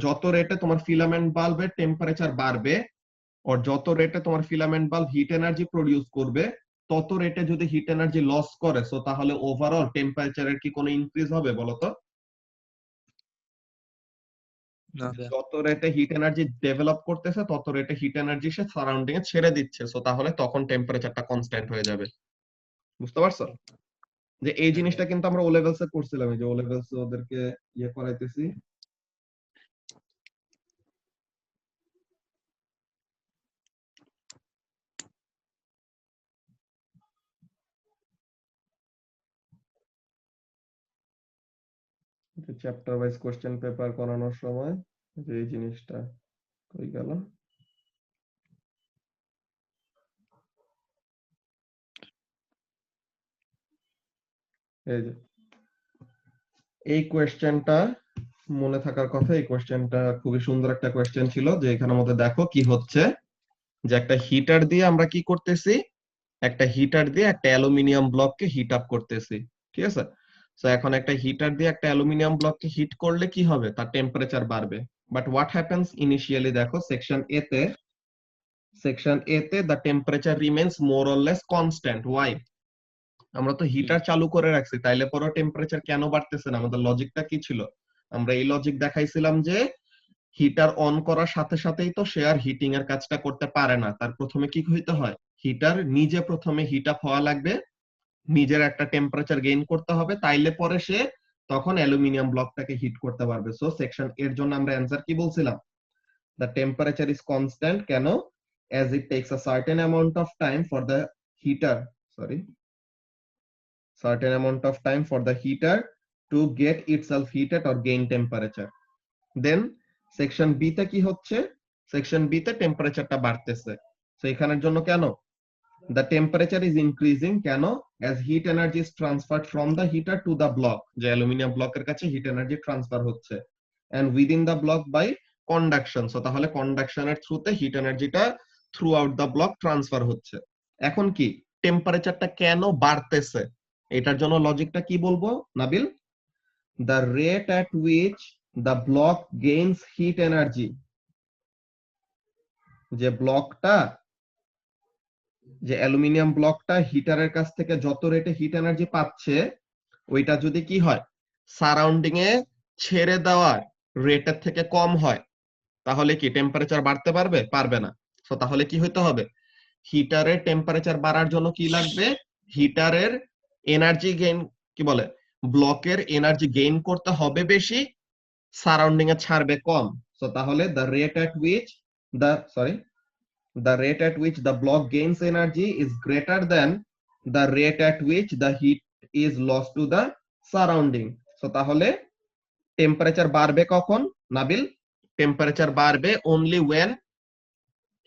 যত রেটে তোমার ফিলামেন্ট বাল্বের টেম্পারেচার বাড়বে আর যত রেটে তোমার filament bulb hit energy produce করবে তত রেটে যদি হিট এনার্জি লস করে সো তাহলে ওভারঅল টেম্পারেচারের কি কোনো ইনক্রিজ হবে বলতো? না ভাইয়া। যত রেটে হিট এনার্জি ডেভেলপ করতেছে তত রেটে হিট এনার্জি সে সারাউন্ডিং এ ছেড়ে দিচ্ছে, সো তাহলে তখন টেম্পারেচারটা কনস্ট্যান্ট হয়ে যাবে। বুঝতে পারছো যে এই জিনিসটা কিন্তু আমরা ও লেভেলসে করছিলাম, এই যে ও লেভেলসে ওদেরকে ইয়ে করাইতেছি। চ্যাপ্টার ওয়াইজ কোশ্চেন পেপার করানোর সময় যে এই জিনিসটা কই গেল, এই যে এই কোয়েশ্চেনটা মনে থাকার কথা। এই কোয়েশ্চেনটা খুবই সুন্দর একটা কোয়েশ্চেন ছিল, যে এখানের মধ্যে দেখো কি হচ্ছে, যে একটা হিটার দিয়ে আমরা কি করতেছি, একটা হিটার দিয়ে একটা অ্যালুমিনিয়াম ব্লককে হিট আপ করতেছি, ঠিক আছে? সো এখন একটা হিটার দিয়ে একটা অ্যালুমিনিয়াম ব্লককে হিট করলে কি হবে, তার টেম্পারেচার বাড়বে। বাট হোয়াট হ্যাপেন্স ইনিশিয়ালি, দেখো সেকশন এ তে the temperature remains more or less constant. Why? আমরা তো হিটার চালু করে রাখছি, তাইলে পরে টেম্পারেচার কেন বাড়তেছে না? আমাদের লজিকটা কি ছিল? আমরা এই লজিক দেখাইছিলাম যে হিটার অন করার সাথে সাথেই তো সে আর হিটিং এর কাজটা করতে পারে না, তার প্রথমে কি হইতে হয়, হিটার নিজে প্রথমে হিট আপ হওয়া লাগবে, নিজের একটা টেম্পারেচার গেইন করতে হবে, তাইলে পরে সে তখন অ্যালুমিনিয়াম ব্লকটাকে হিট করতে পারবে। সো সেকশন এর জন্য আমরা অ্যানসার কি বলছিলাম, দ্য টেম্পারেচার ইজ কনস্ট্যান্ট। কেন? as it takes a certain amount of time for the heater to get itself heated or gain temperature. Then section B তে কি হচ্ছে, সেকশন বি তে টেম্পারেচারটা বাড়তেছে। সো এখানের জন্য কেন, the temperature is increasing, কেন? as heat energy is transferred from the heater to the block, যে অ্যালুমিনিয়াম ব্লকের কাছে হিট এনার্জি ট্রান্সফার হচ্ছে, and within the block by conduction, so তাহলে কন্ডাকশনের থ্রুতে হিট এনার্জিটা through out the block transfer হচ্ছে। এখন কি টেম্পারেচারটা কেন বাড়তেছে, এটার জন্য লজিকটা কি বলবো Nabil? the rate at which the block gains heat energy, যে ব্লকটা, যে অ্যালুমিনিয়াম ব্লকটা হিটারের কাছ থেকে যত রেটে হিট এনার্জি পাচ্ছে ওইটা যদি কি হয়, সারাউন্ডিং এ ছেড়ে দেওয়ার রেটের থেকে কম হয় তাহলে কি টেম্পারেচার বাড়তে পারবে? পারবে না। সো তাহলে কি হইতে হবে, হিটারের টেম্পারেচার বাড়ার জন্য কি লাগবে, হিটারের এনার্জি গেইন কি বলে, ব্লকের এনার্জি গেইন করতে হবে বেশি, সারাউন্ডিং এ ছাড়বে কম। সো তাহলে the rate at which the block gains energy is greater than the rate at which the heat is lost to the surrounding. So তাহলে টেম্পারেচার বাড়বে কখন নাবিল? টেম্পারেচার বাড়বে only when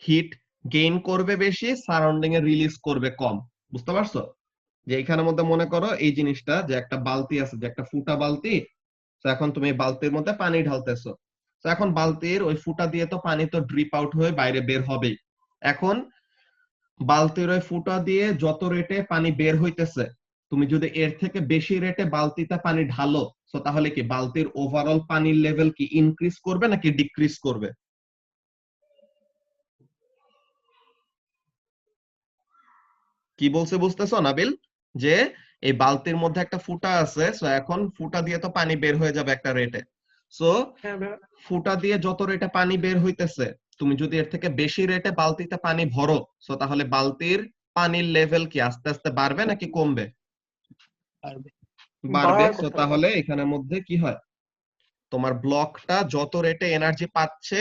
হিট গেইন করবে বেশি, surrounding এ release করবে কম। বুঝতে পারছো? যে এখানের মধ্যে মনে করো এই জিনিসটা, যে একটা বালতি আছে, যে একটা ফুটা বালতি, তো এখন তুমি বালতির মধ্যে পানি ঢালতেছো, তো এখন বালতির ওই ফুটা দিয়ে তো পানি তো ড্রিপ আউট হয়ে বাইরে বের হবেই। এখন বালতির ওই ফুটা দিয়ে যত রেটে পানি বের হইতেছে, তুমি যদি এর থেকে বেশি রেটে বালতিতে পানি ঢালো, তো তাহলে কি বালতির ওভারঅল পানির লেভেল কি ইনক্রিজ করবে নাকি ডিক্রিজ করবে? কি বলছে বুঝতেছো নাবিল? যে এই বালতির মধ্যে একটা ফুটা আছে, সো এখন ফুটা দিয়ে তো পানি বের হয়ে যাবে একটা রেটে, সো হ্যাঁ ভাইয়া। ফুটা দিয়ে যত রেটে পানি বের হইতেছে, তুমি যদি এর থেকে বেশি রেটে বালতিতে পানি ভরো, সো তাহলে বালতির পানির লেভেল কি আস্তে আস্তে বাড়বে নাকি কমবে? পারবে। বাড়বে। বাড়ার সো কথা। তাহলে এখানের মধ্যে কি হয়, তোমার ব্লকটা যত রেটে এনার্জি পাচ্ছে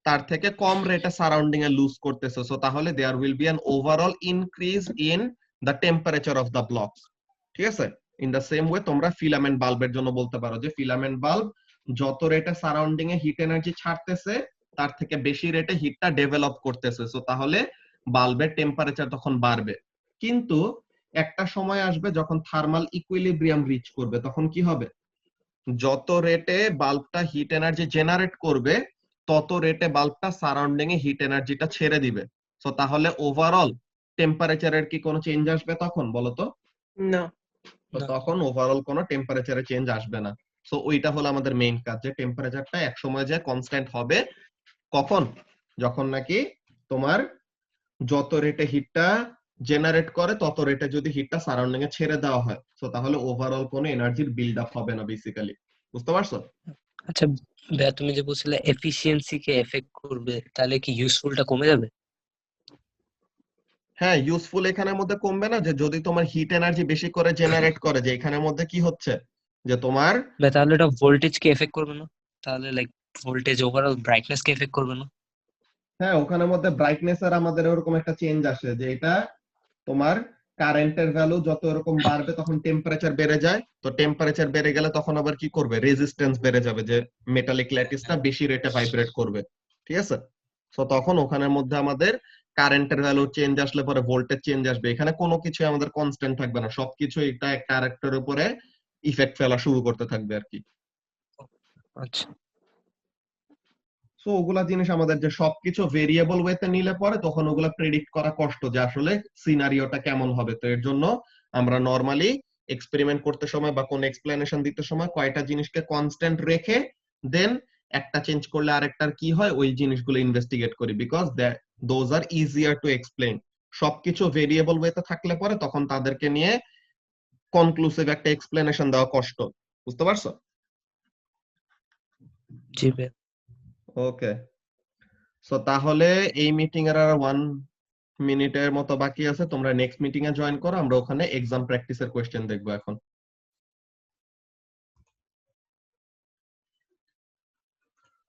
তার থেকে কম রেটে সারাউন্ডিং এ লুজ করতেছে, সো তাহলে there will be an overall increase in the temperature of the block. ঠিক আছে? ইন দ্য সেম ওয়ে তোমরা ফিলামেন্ট বাল্বের জন্য বলতে পারো যে ফিলামেন্ট বাল্ব যত রেটে সারাউন্ডিং এ হিট এনার্জি ছাড়তেছে তার থেকে বেশি রেটে হিটটা ডেভেলপ করতেছে, সো তাহলে বাল্বের টেম্পারেচার তখন বাড়বে। কিন্তু একটা সময় আসবে যখন থার্মাল ইকুইলিব্রিয়াম রিচ করবে, তখন কি হবে? যত রেটে বাল্বটা হিট এনার্জি জেনারেট করবে তত রেটে বাল্বটা সারাউন্ডিং এ হিট এনার্জিটা ছেড়ে দিবে। সো তাহলে ওভারঅল টেম্পারেচারের কি কোনো চেঞ্জ আসবে তখন, বলো তো? না। তো না। তখন ওভারঅল কোনো টেম্পারেচারে চেঞ্জ আসবে না। সো ওইটা হলো আমাদের মেইন কাজ, যে টেম্পারেচারটা এক সময় যে কনস্ট্যান্ট হবে। কখন? যখন নাকি তোমার যত রেটে হিটটা জেনারেট করে তত রেটে যদি হিটটা সারাউন্ডিং এ ছেড়ে দেওয়া হয়, সো তাহলে ওভারঅল কোনো এনার্জির বিল্ড আপ হবে না বেসিক্যালি। বুঝতে পারছো? আচ্ছা ভাইয়া, তুমি যে বলছিলে এফিসিয়েন্সি কে এফেক্ট করবে, তাহলে কি ইউজফুলটা কমে যাবে? হ্যাঁ, ইউজফুল এখানের মধ্যে কমবে না, যে যদি তোমার হিট এনার্জি বেশি করে জেনারেট করে, যে এখানের মধ্যে কি হচ্ছে যে তোমার ভাই তাহলে এটা ভোল্টেজ কে এফেক্ট করবে না? তাহলে লাইক ভোল্টেজ ওভারঅল ব্রাইটনেস কে এফেক্ট করবে না? হ্যাঁ, ওখানের মধ্যে ব্রাইটনেস এর আমাদের ওরকম একটা চেঞ্জ আসে, যে এটা তোমার কারেন্টের ভ্যালু যত এরকম বাড়বে তখন টেম্পারেচার বেড়ে যায়। তো টেম্পারেচার বেড়ে গেলে তখন আবার কি করবে? রেজিস্ট্যান্স বেড়ে যাবে, যে মেটালিক ল্যাটিসটা বেশি রেটে ভাইব্রেট করবে। ঠিক আছে? তো তখন ওখানের মধ্যে আমাদের কারেন্টের ভ্যালু চেঞ্জ আসলে পরে ভোল্টেজ চেঞ্জ আসবে। এখানে কোনো কিছু আমাদের কনস্ট্যান্ট থাকবে না, সবকিছু এটা একটা আরেকটার উপরে ইফেক্ট ফেলা শুরু করতে থাকবে আর কি। আচ্ছা। সো ওগুলা জিনিস আমাদের যে সবকিছু ভেরিয়েবল ওয়েতে নিলে পরে তখন ওগুলা প্রেডিক্ট করা কষ্ট, যে আসলে সিনারিওটা কেমন হবে। তো এর জন্য আমরা নরমালি এক্সপেরিমেন্ট করতে সময় বা কোন এক্সপ্লেনেশন দিতে সময় কয়টা জিনিসকে কনস্ট্যান্ট রেখে দেন একটা চেঞ্জ করলে আরেকটার কি হয় ওই জিনিসগুলো ইনভেস্টিগেট করি, because those are easier to explain. সবকিছু ভেরিয়েবল ওয়েতে থাকলে পরে তখন তাদেরকে নিয়ে কনক্লুসিভ একটা এক্সপ্লেনেশন দেওয়া কষ্ট। বুঝতে পারছো? জি ভাই। ওকে, সো তাহলে এই মিটিং এর আর 1 মিনিটের মতো বাকি আছে, তোমরা নেক্সট মিটিং এ জয়েন করো, আমরা ওখানে এক্সাম প্র্যাকটিসের কোশ্চেন দেখবো এখন।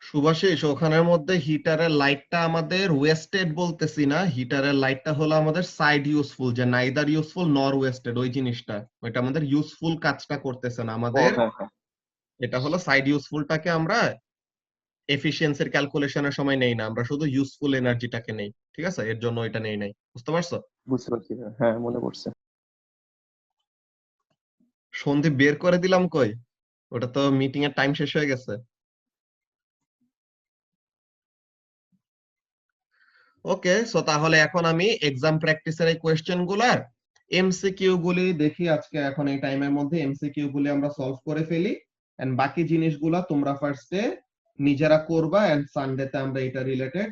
সুভাষিস, ওখানের মধ্যে হিটারের লাইটটা আমাদের ওয়েস্টেড বলতেছি না, হিটারের লাইটটা হলো আমাদের সাইড ইউজফুল, যে নাইদার ইউজফুল নর ওয়েস্টেড, ওই জিনিসটা ওইটা আমাদের ইউজফুল কাজটা করতেছে না আমাদের। এটা হলো সাইড ইউজফুলটাকে আমরা এফিসিয়েন্সির ক্যালকুলেশনের সময় নেই না, আমরা শুধু ইউজফুল এনার্জিটাকে নেই। ঠিক আছে? এর জন্য ওইটা নেই নাই। বুঝতে পারছো? বুঝতে পারছি, হ্যাঁ মনে পড়ছে। সন্দীপ বের করে দিলাম কই? ওটা তো মিটিং এর টাইম শেষ হয়ে গেছে। ওকে, সো তাহলে এখন আমি এক্সাম প্র্যাকটিসের এই কোয়েশ্চেন গুলার এমসিকিউ গুলি দেখি আজকে, এখন এই টাইমের মধ্যে এমসিকিউ গুলি আমরা সলভ করে ফেলি, এন্ড বাকি জিনিসগুলা তোমরা ফার্স্টে নিজেরা করবা, এন্ড সানডেতে আমরা এটা রিলেটেড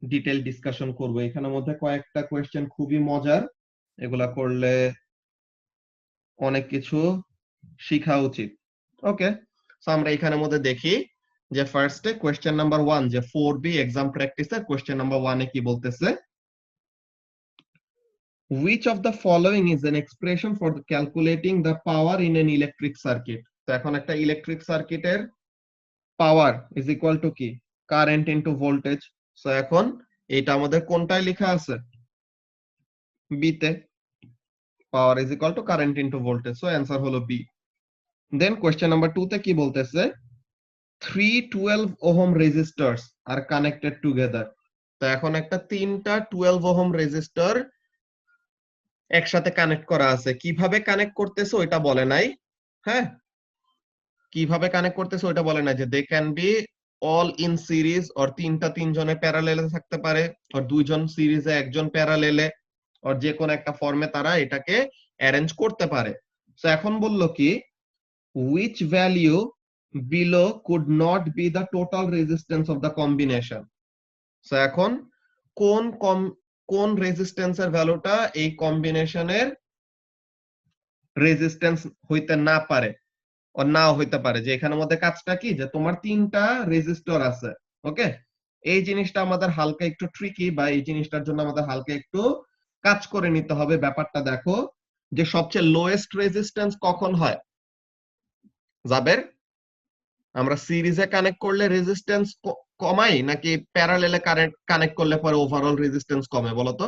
ডিটেইল ডিসকাশন করব। এখানের মধ্যে কয়েকটা কোয়েশ্চেন খুবই মজার, এগুলা করলে অনেক কিছু শিখা উচিত। ওকে, সো আমরা এখানের মধ্যে দেখি যে ফার্স্টে কোয়েশ্চেন নাম্বার 1, যে 4B এক্সাম প্র্যাকটিসের কোয়েশ্চেন নাম্বার 1 এ কি বলতেছে? Which of the following is an expression for calculating the power in an electric circuit? তো এখন একটা ইলেকট্রিক সার্কিটের পাওয়ার ইজ ইকুয়াল টু কি? Current into voltage. সো এখন এটা আমাদের কোনটায় লেখা আছে? বি তে। পাওয়ার is equal two current into voltage, so answer হলো বি। দেন কোয়েশ্চেন নাম্বার 2 তে কি বলতেছে? 3 12 ওহম রেজিস্টরস আর কানেক্টেড টুগেদার। তো এখন একটা 3টা 12 ওহম রেজিস্টর একসাথে কানেক্ট করা আছে, কিভাবে কানেক্ট করতেছে ওইটা বলে নাই। হ্যাঁ, কিভাবে কানেক্ট করতেছে ওইটা বলে নাই, যে they can be all in series, or তিনটা তিনজনে প্যারালেলে থাকতে পারে, অর দুইজন সিরিজে একজন প্যারালেলে, অর যে কোনো একটা ফর্মে তারা এটাকে অ্যারেঞ্জ করতে পারে। সো এখন বললো কি, which value below could not be the total resistance of the combination? So এখন কোন রেজিস্ট্যান্সের ভ্যালুটা এই কম্বিনেশনের রেজিস্ট্যান্স হইতে না পারে, ও নাও হইতে পারে। যে এখানের মধ্যে কাজটা কি, যে তোমার 3টা রেজিস্টর আছে। ওকে, এই জিনিসটা আমাদের হালকা একটু ট্রিকি, বা এই জিনিসটার জন্য আমাদের হালকা একটু কাজ করে নিতে হবে। ব্যাপারটা দেখো, যে সবচেয়ে লোয়েস্ট রেজিস্ট্যান্স কখন হয়? জাবের, আমরা সিরিজে কানেক্ট করলে রেজিস্ট্যান্স কমাই নাকি প্যারালেলে কানেক্ট করলে পরে ওভারঅল রেজিস্ট্যান্স কমে, বলো তো?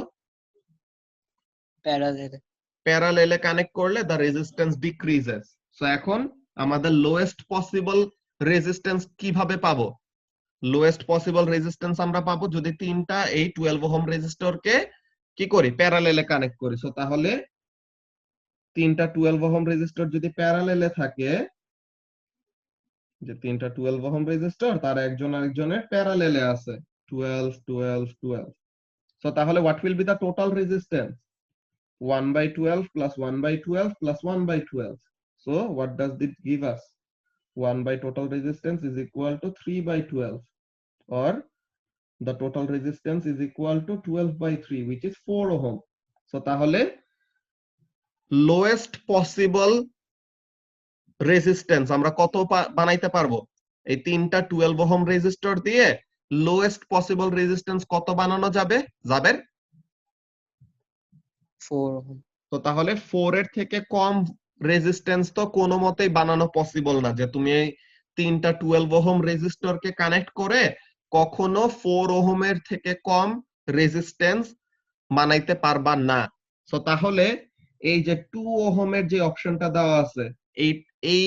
প্যারালেল। প্যারালেলে কানেক্ট করলে দ্য রেজিস্ট্যান্স ডিক্রিজেস। সো এখন আমাদের লোয়েস্ট পসিবল রেজিস্ট্যান্স কিভাবে পাবো? লোয়েস্ট পসিবল রেজিস্ট্যান্স আমরা পাবো যদি তিনটা এই 12 ওহম রেজিস্টরকে কি করি, প্যারালেলে কানেক্ট করি। সো তাহলে তিনটা 12 ওহম রেজিস্টর যদি প্যারালেলে থাকে, যে তিনটা 12 ওহম রেজিস্টর তার একজন আরেকজনের প্যারালেলে আছে, 12 12 12। সো তাহলে what will be the total resistance? 1/12 plus 1/12 plus 1/12. So what does it give us? 1 by total resistance is equal to 3/12, or the total resistance is equal to 12/3, which is 4 ohm. So তাহলে lowest possible resistance আমরা কত বানাইতে পারবো? এই তিনটা 12 ohm resistor দিয়ে lowest possible resistance কত বানানো যাবে? জাবের 4 ohm। তো তাহলে 4 এর থেকে কম রেজিস্ট্যান্স তো কোনো মতেই বানানো পসিবল না, যে তুমি এই তিনটা 12 ওহম রেজিস্টরকে কানেক্ট করে কখনো 4 ওহমের থেকে কম রেজিস্ট্যান্স বানাইতে পারবা না। সো তাহলে এই যে 2 ওহমের যে অপশনটা দেওয়া আছে, এই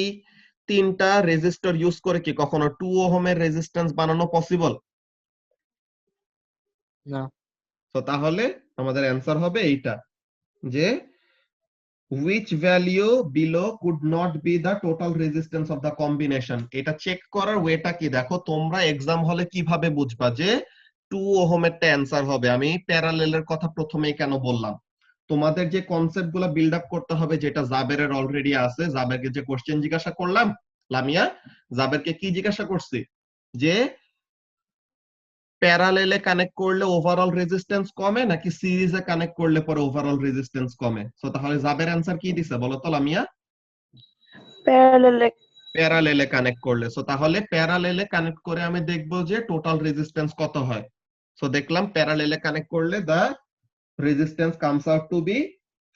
তিনটা রেজিস্টর ইউজ করে কি কখনো 2 ওহমের রেজিস্ট্যান্স বানানো পসিবল না। তো তাহলে আমাদের অ্যানসার হবে এইটা, যে which value below could not be the total resistance of the combination। এটা চেক করার ওয়েটা কি, দেখো তোমরা এক্সাম হলে কিভাবে বুঝবা যে 2 ওহমেরটা অ্যানসার হবে? আমি প্যারালেলের কথা প্রথমেই কেন বললাম, তোমাদের যে কনসেপ্ট গুলো বিল্ড আপ করতে হবে, যেটা জাবেরের অলরেডি আছে। জাবেরকে যে কোশ্চেন জিজ্ঞাসা করলাম, লামিয়া জাবেরকে কি জিজ্ঞাসা করছি, যে প্যারালেলে কানেক্ট করলে ওভারঅল রেজিস্ট্যান্স কমে নাকি সিরিজে কানেক্ট করলে পরে ওভারঅল রেজিস্ট্যান্স কমে? সো তাহলে জাবের অ্যানসার কি দিছে বলো তো লামিয়া? প্যারালেলে। প্যারালেলে কানেক্ট করলে। সো তাহলে প্যারালেলে কানেক্ট করে আমি দেখবো যে টোটাল রেজিস্ট্যান্স কত হয়। সো দেখলাম প্যারালেলে কানেক্ট করলে the resistance comes out to be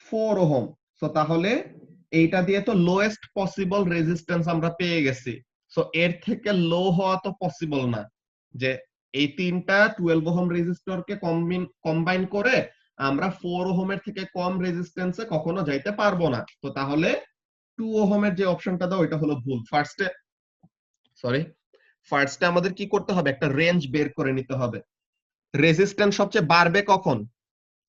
4 ohm. So তাহলে এইটা দিয়ে তো লোয়েস্ট পসিবল রেজিস্ট্যান্স আমরা পেয়ে গেছি। সো এর থেকে লো হওয়া তো পসিবল না, যে এই তিনটা 12 ওহম রেজিস্টরকে কম্বাইন করে আমরা 4 ওহমের থেকে কম রেজিস্ট্যান্সে কখনো যাইতে পারবো না। তো তাহলে 2 ওহমের যে অপশনটা দাও এটা হলো ভুল। ফার্স্টে আমাদের কি করতে হবে, একটা রেঞ্জ বের করে নিতে হবে। রেজিস্ট্যান্স সবচেয়ে বাড়বে কখন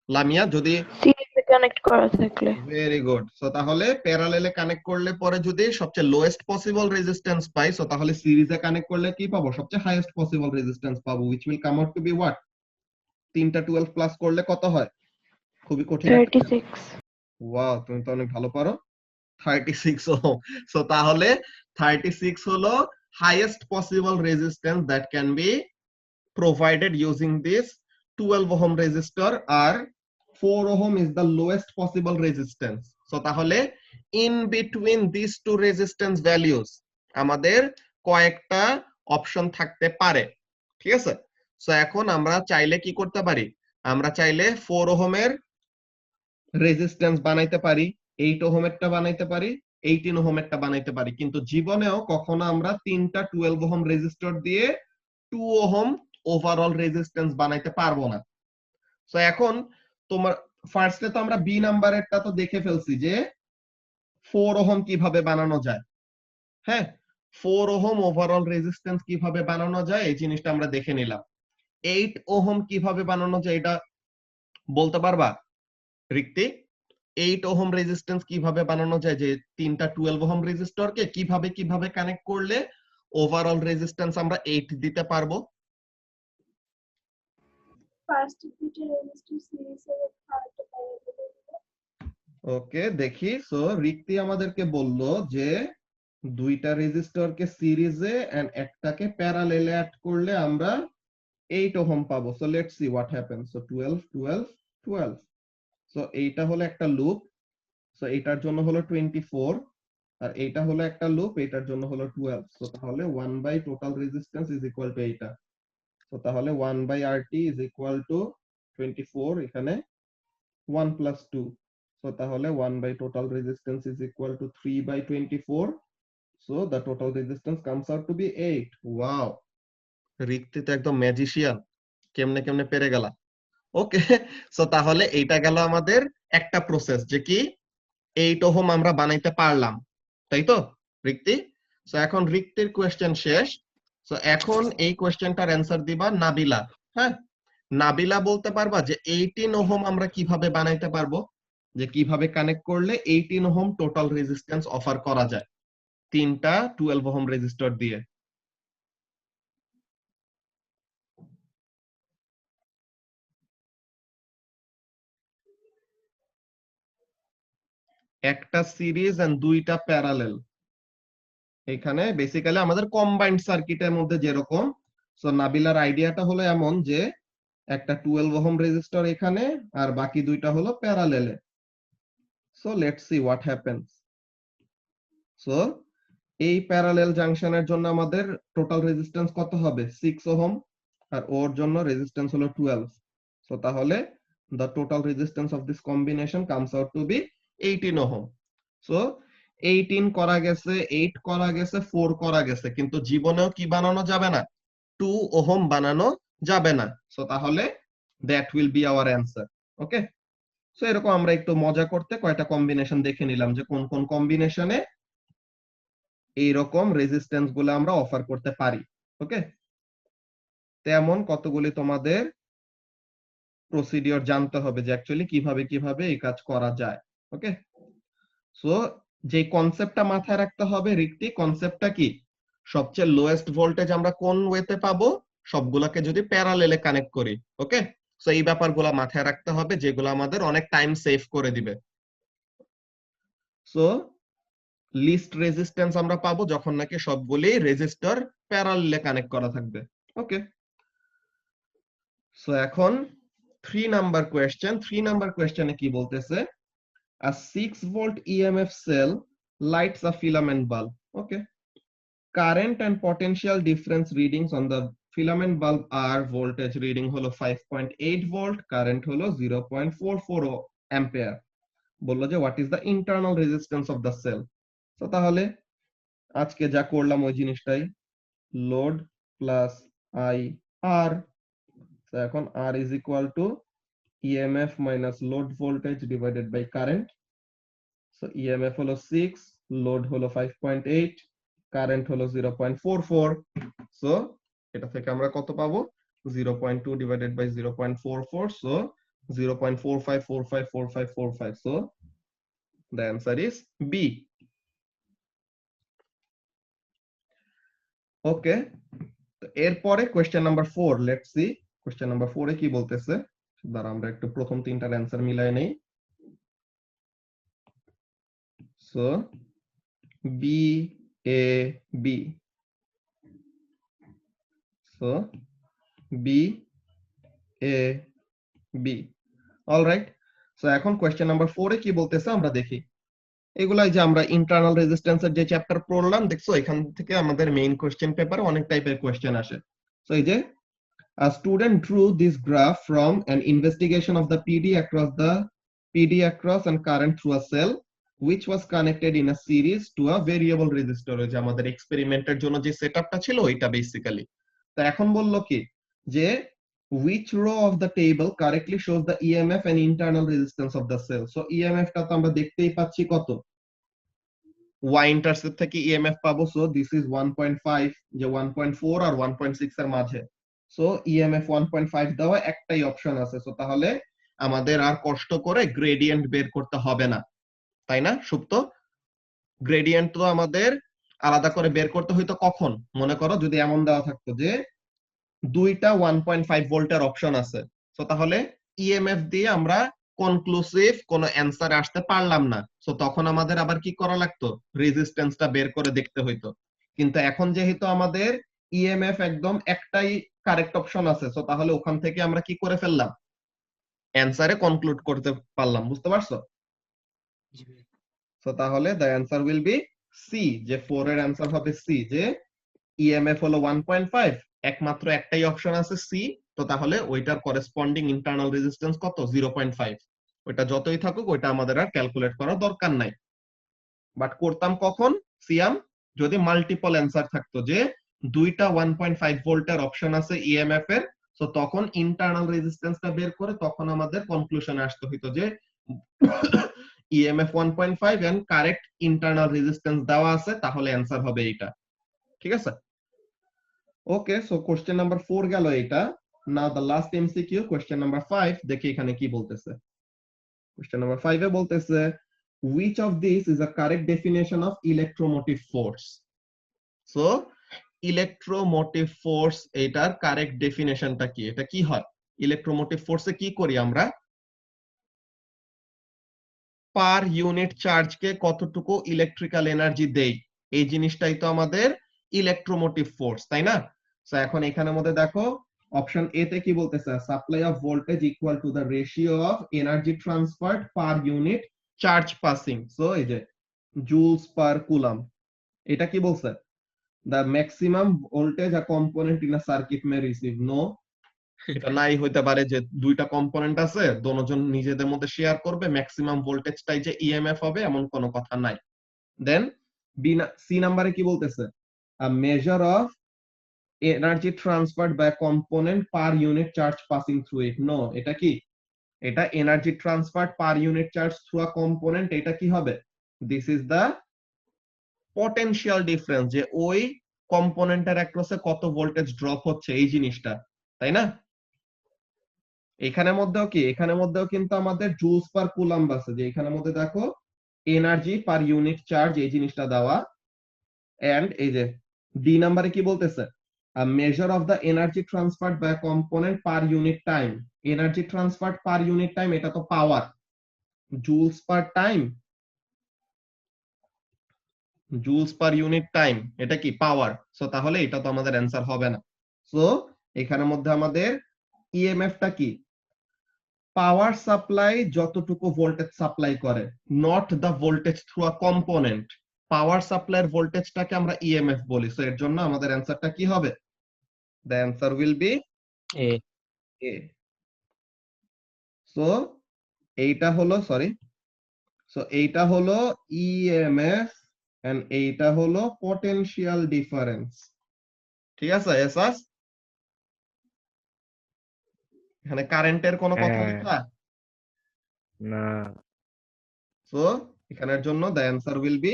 লামিয়া? যদি সিরিজে কানেক্ট করা থাকলে। Very good. সো তাহলে প্যারালেলে কানেক্ট করলে পরে যদি সবচেয়ে লোয়েস্ট পসিবল রেজিস্ট্যান্স পাই, সো তাহলে সিরিজে কানেক্ট করলে কি পাবো? সবচেয়ে হাইয়েস্ট পসিবল রেজিস্ট্যান্স পাবো, which will come out to be what? তিনটা 12 প্লাস করলে কত হয়? খুবই কঠিন। 36। ওয়াও, তুমি তো অনেক ভালো পারো। 36 ওহম। সো তাহলে 36 হলো highest possible resistance that can be provided using this 12 ohm resistor, or 4 ohm is the lowest possible resistance. So তাহলে in between these two resistance values আমাদের কয়েকটা অপশন থাকতে পারে, ঠিক আছে? সো এখন আমরা চাইলে কি করতে পারি, আমরা চাইলে 4 ওহমের রেজিস্ট্যান্স বানাইতে পারি, 8 ওহমেরটা বানাইতে পারি, 18 ওহমেরটা বানাইতে পারি, কিন্তু জীবনেও কখনো আমরা তিনটা 12 ওহম রেজিস্টর দিয়ে 2 ওহম ওভারঅল রেজিস্ট্যান্স বানাইতে পারবো না। সো এখন তোমার ফার্স্টে তো আমরা বি নাম্বারেরটা তো দেখে ফেলছি যে 4 ওহম কিভাবে বানানো যায়। হ্যাঁ, 4 ওহম ওভারঅল রেজিস্ট্যান্স কিভাবে বানানো যায় এই জিনিসটা আমরা দেখে নিলাম। 8 ওহম কিভাবে বানানো যায় এটা বলতে পারবা রিক্তি? 8 ওহম রেজিস্ট্যান্স কিভাবে বানানো যায়, যে তিনটা 12 ওহম রেজিস্টরকে কিভাবে কানেক্ট করলে ওভারঅল রেজিস্ট্যান্স আমরা 8 দিতে পারবো? ফার্স্ট দুটো রেজিস্টর সিরিজে আরেকটা প্যারালালে। ওকে, দেখি। সো রিক্তি আমাদেরকে বলল যে দুইটা রেজিস্টরকে সিরিজে এন্ড একটাকে প্যারালেলে অ্যাড করলে আমরা 8 ওহম পাবো। So let's see what happens. So 12 12 12। So এইটা হলো একটা লুপ, সো এটার জন্য হলো 24, আর এইটা হলো একটা লুপ, এটার জন্য হলো 12। সো তাহলে 1 by total resistance is equal to এইটা। সো তাহলে 1 by RT is equal to 24, এখানে 1 প্লাস 2। সো তাহলে 1 by total resistance is equal to 3 by 24। So the total resistance comes out to be 8। Wow, Rikti তো একদম magician, কেমনে কেমনে পেরে গেলা। ওকে, সো তাহলে এইটা গেল আমাদের একটা প্রসেস, যে কি 8 ওহম আমরা বানাইতে পারলাম, তাই তো রিক্তি? সো এখন রিক্তির কোয়েশ্চেন শেষ। সো এখন এই কোয়েশ্চেনটার অ্যান্সার দিবা নাবিলা। হ্যাঁ, নাবিলা বলতে পারবা যে 18 ওহম আমরা কিভাবে বানাইতে পারবো, যে কিভাবে কানেক্ট করলে 18 ওহম টোটাল রেজিস্ট্যান্স অফার করা যায় তিনটা 12 ওহম রেজিস্টর দিয়ে। একটা সিরিজ এন্ড দুইটা প্যারালেল। এখানে বেসিক্যালি আমাদের কম্বাইন্ড সার্কিটের মধ্যে যেরকম, সো নাবিলার আইডিয়াটা হলো এমন যে একটা 12 ওহম রেজিস্টর এখানে আর বাকি দুইটা হলো প্যারালেলে। So let's see what happens. So এই প্যারালেল জাংশনের জন্য আমাদের টোটাল রেজিস্ট্যান্স কত হবে? 6 ওহম, আর ওর জন্য রেজিস্ট্যান্স হলো 12। সো তাহলে the total resistance of this combination comes out to be 18 ohm. So 18 করা গেছে, 8 করা গেছে, 4 করা গেছে, কিন্তু জীবনেও কি বানানো যাবে না? 2 ওহম বানানো যাবে না। সো তাহলে that will be our answer. Okay, so এরকম আমরা একটু মজা করতে কয়টা কম্বিনেশন দেখে নিলাম যে কোন কোন কম্বিনেশনে এইরকম রেজিস্ট্যান্স গুলো আমরা অফার করতে পারি। ওকে, তেমন কতগুলি তোমাদের প্রসিডিওর জানতে হবে যে অ্যাকচুয়ালি কিভাবে এই কাজ করা যায়। ওকে, সো যে কনসেপ্টটা মাথায় রাখতে হবে রিক্তি, কনসেপ্টটা কি? সবচেয়ে লোয়েস্ট ভোল্টেজ আমরা কোন ওয়েতে পাবো? সবগুলোকে যদি প্যারালেলে কানেক্ট করি। ওকে, সো এই ব্যাপারগুলো মাথায় রাখতে হবে যেগুলো আমাদের অনেক টাইম সেভ করে দিবে। সো লিস্ট রেজিস্ট্যান্স আমরা পাবো যখন নাকি সবগুলি রেজিস্টর প্যারালেলে কানেক্ট করা থাকবে। ওকে, সো এখন 3 নাম্বার কোয়েশ্চেন। 3 নাম্বার কোয়েশ্চেনে কি বলতেছে? A 6 volt EMF cell lights a filament bulb. Okay. Current and potential difference readings on the filament bulb are voltage reading হলো 5.8 volt, current হলো 0.44 ampere. বললো যে what is the internal resistance of the cell? So তাহলে আজকে যা করলাম ওই জিনিসটাই, load plus IR. So এখন R is equal to EMF minus load voltage divided by current. So EMF হলো 6, load হলো 5.8, কারেন্ট হলো 0.44। সো এটা থেকে আমরা কত পাবো? 0.2 divided by 0.44, so 0.45454545। So the answer is B. ওকে, তো এরপরে question number 4, let's see question number 4 এ কি বলতেছে। দাঁড়া আমরা একটু প্রথম তিনটার অ্যানসার মিলাই নেই। So B A B. So B A B. All right. So এখন কোয়েশ্চেন নাম্বার 4 এ কি বলতেছে আমরা দেখি। এগুলাই যে আমরা ইন্টারনাল রেজিস্ট্যান্সের যে চ্যাপ্টার পড়লাম, দেখছো এখান থেকে আমাদের মেইন কোয়েশ্চেন পেপারে অনেক টাইপের কোয়েশ্চেন আসে। সো এই যে a student drew this graph from an investigation of the PD across and current through a cell which was connected in a series to a variable resistor. ওই যে আমাদের এক্সপেরিমেন্টের জন্য যে সেটআপটা ছিল ওইটা বেসিক্যালি। তো এখন বললো কি যে which row of the table correctly shows the EMF and internal resistance of the cell? So EMF টা তো আমরা দেখতেই পাচ্ছি কত, y ইন্টারসেপ্ট থেকে EMF পাবো। সো দিস ইজ 1.5, যে 1.4 আর 1.6 এর মাঝে। সো EMF 1.5 দেওয়া একটাই অপশন আছে। সো তাহলে আমাদের আর কষ্ট করে গ্রেডিয়েন্ট বের করতে হবে না, তাই না সুপ্ত? গ্রেডিয়েন্ট তো আমাদের আলাদা করে বের করতে হইতো কখন? মনে করো যদি এমন দেওয়া থাকতো যে দুইটা 1.5 ভোল্টের অপশন আছে, সো তাহলে ইএমএফ দিয়ে আমরা কনক্লুসিভ কোন অ্যানসার আসতে পারলাম না। সো তখন আমাদের আবার কি করা লাগতো? রেজিস্ট্যান্সটা বের করে দেখতে হইতো। কিন্তু এখন যেহেতু আমাদের ইএমএফ একদম একটাই কারেক্ট অপশন আছে, সো তাহলে ওখান থেকে আমরা কি করে ফেললাম? অ্যানসারে কনক্লুড করতে পারলাম। বুঝতে পারছো? সো তাহলে the answer will be C, যে 4 এর অ্যানসার হবে সি, যে ইএমএফ হলো 1.5, একমাত্র একটাই অপশন আছে সি। তো তাহলে ওইটার করেসপন্ডিং ইন্টারনাল রেজিস্ট্যান্স কত? 0.5। ওইটা যতই থাকুক ওইটা আমাদের আর ক্যালকুলেট করার দরকার নাই। বাট করতাম কখন সিয়াম? যদি মাল্টিপল অ্যানসার থাকতো, যে দুইটা 1.5 ভোল্টের অপশন আছে ইএমএফ এর, সো তখন ইন্টারনাল রেজিস্ট্যান্সটা বের করে তখন আমাদের কনক্লুশনে আসতে হইতো যে EMF 1.5 and correct internal resistance দেওয়া আছে, তাহলে অ্যান্সার হবে এইটা। ঠিক আছে, ওকে। সো কোশ্চেন নাম্বার 4 গেল এটা। Now the last MCQ, question number 5, দেখি এখানে কি বলতেছে। কোশ্চেন নাম্বার 5 এ বলতেছে which of these is a correct definition of electromotive force? So electromotive force এটার কারেক্ট ডেফিনেশনটা কি? এটা কি হয়? ইলেকট্রোমোটিভ ফোর্সে কি করি আমরা? পার ইউনিট চার্জকে কতটুকু ইলেকট্রিক্যাল এনার্জি দেই, এই জিনিসটাই তো আমাদের ইলেকট্রোমোটিভ ফোর্স, তাই না? সো এখন এখানের মধ্যে দেখো অপশন এ তে কি বলতেছে, supply of voltage equal to the ratio of energy transferred per unit charge passing. So এই যে জুলস পার কুলাম, এটা কি বলছে? the maximum voltage a component in a circuit may receive. No, এটা নাই হইতে পারে যে দুইটা কম্পোনেন্ট আছে, দুজন নিজেদের মধ্যে শেয়ার করবে, ম্যাক্সিমাম ভোল্টেজটাই যে ইএমএফ হবে এমন কোনো কথা নাই। দেন সি নাম্বারে কি বলতেছে, a measure of energy transferred by a component per unit charge passing through it. No, এটা কি? এটা energy transferred per unit charge through a component, এটা কি হবে? This is the potential difference, যে ওই কম্পোনেন্টের অ্যাক্রসে কত ভোল্টেজ ড্রপ হচ্ছে এই জিনিসটা, তাই না? এখানের মধ্যেও কি, এখানের মধ্যেও কিন্তু আমাদের জুলস পার কুলাম্ব আছে, যে এখানের মধ্যে দেখো এনার্জি পার ইউনিট চার্জ এই জিনিসটা দেওয়া। এন্ড এই যে ডি নাম্বারে কি বলতেছে, a measure of the energy transferred by a component per unit time. Energy transferred per unit time, এটা তো power, joules per time, joules per unit time, এটা কি পাওয়ার। সো তাহলে এটা তো আমাদের অ্যান্সার হবে না। সো এখানের মধ্যে আমাদের ইএমএফটা কি, পাওয়ার সাপ্লাই যতটুকু ভোল্টেজ সাপ্লাই করে, not the voltage through a component. Power সাপ্লাইয়ের ভোল্টেজটাকে আমরা ইএমএফ বলি। সো এর জন্য আমাদের অ্যান্সারটা কি হবে? The answer will be A A. So এইটা হলো, সরি, সো এইটা হলো ইএমএফ এন্ড এইটা হলো পটেনশিয়াল ডিফারেন্স। ঠিক আছে এসাস? এখানে কারেন্টের কোনো কথা হ্যাঁ। লেখা? না, সো এখানের জন্য the answer will be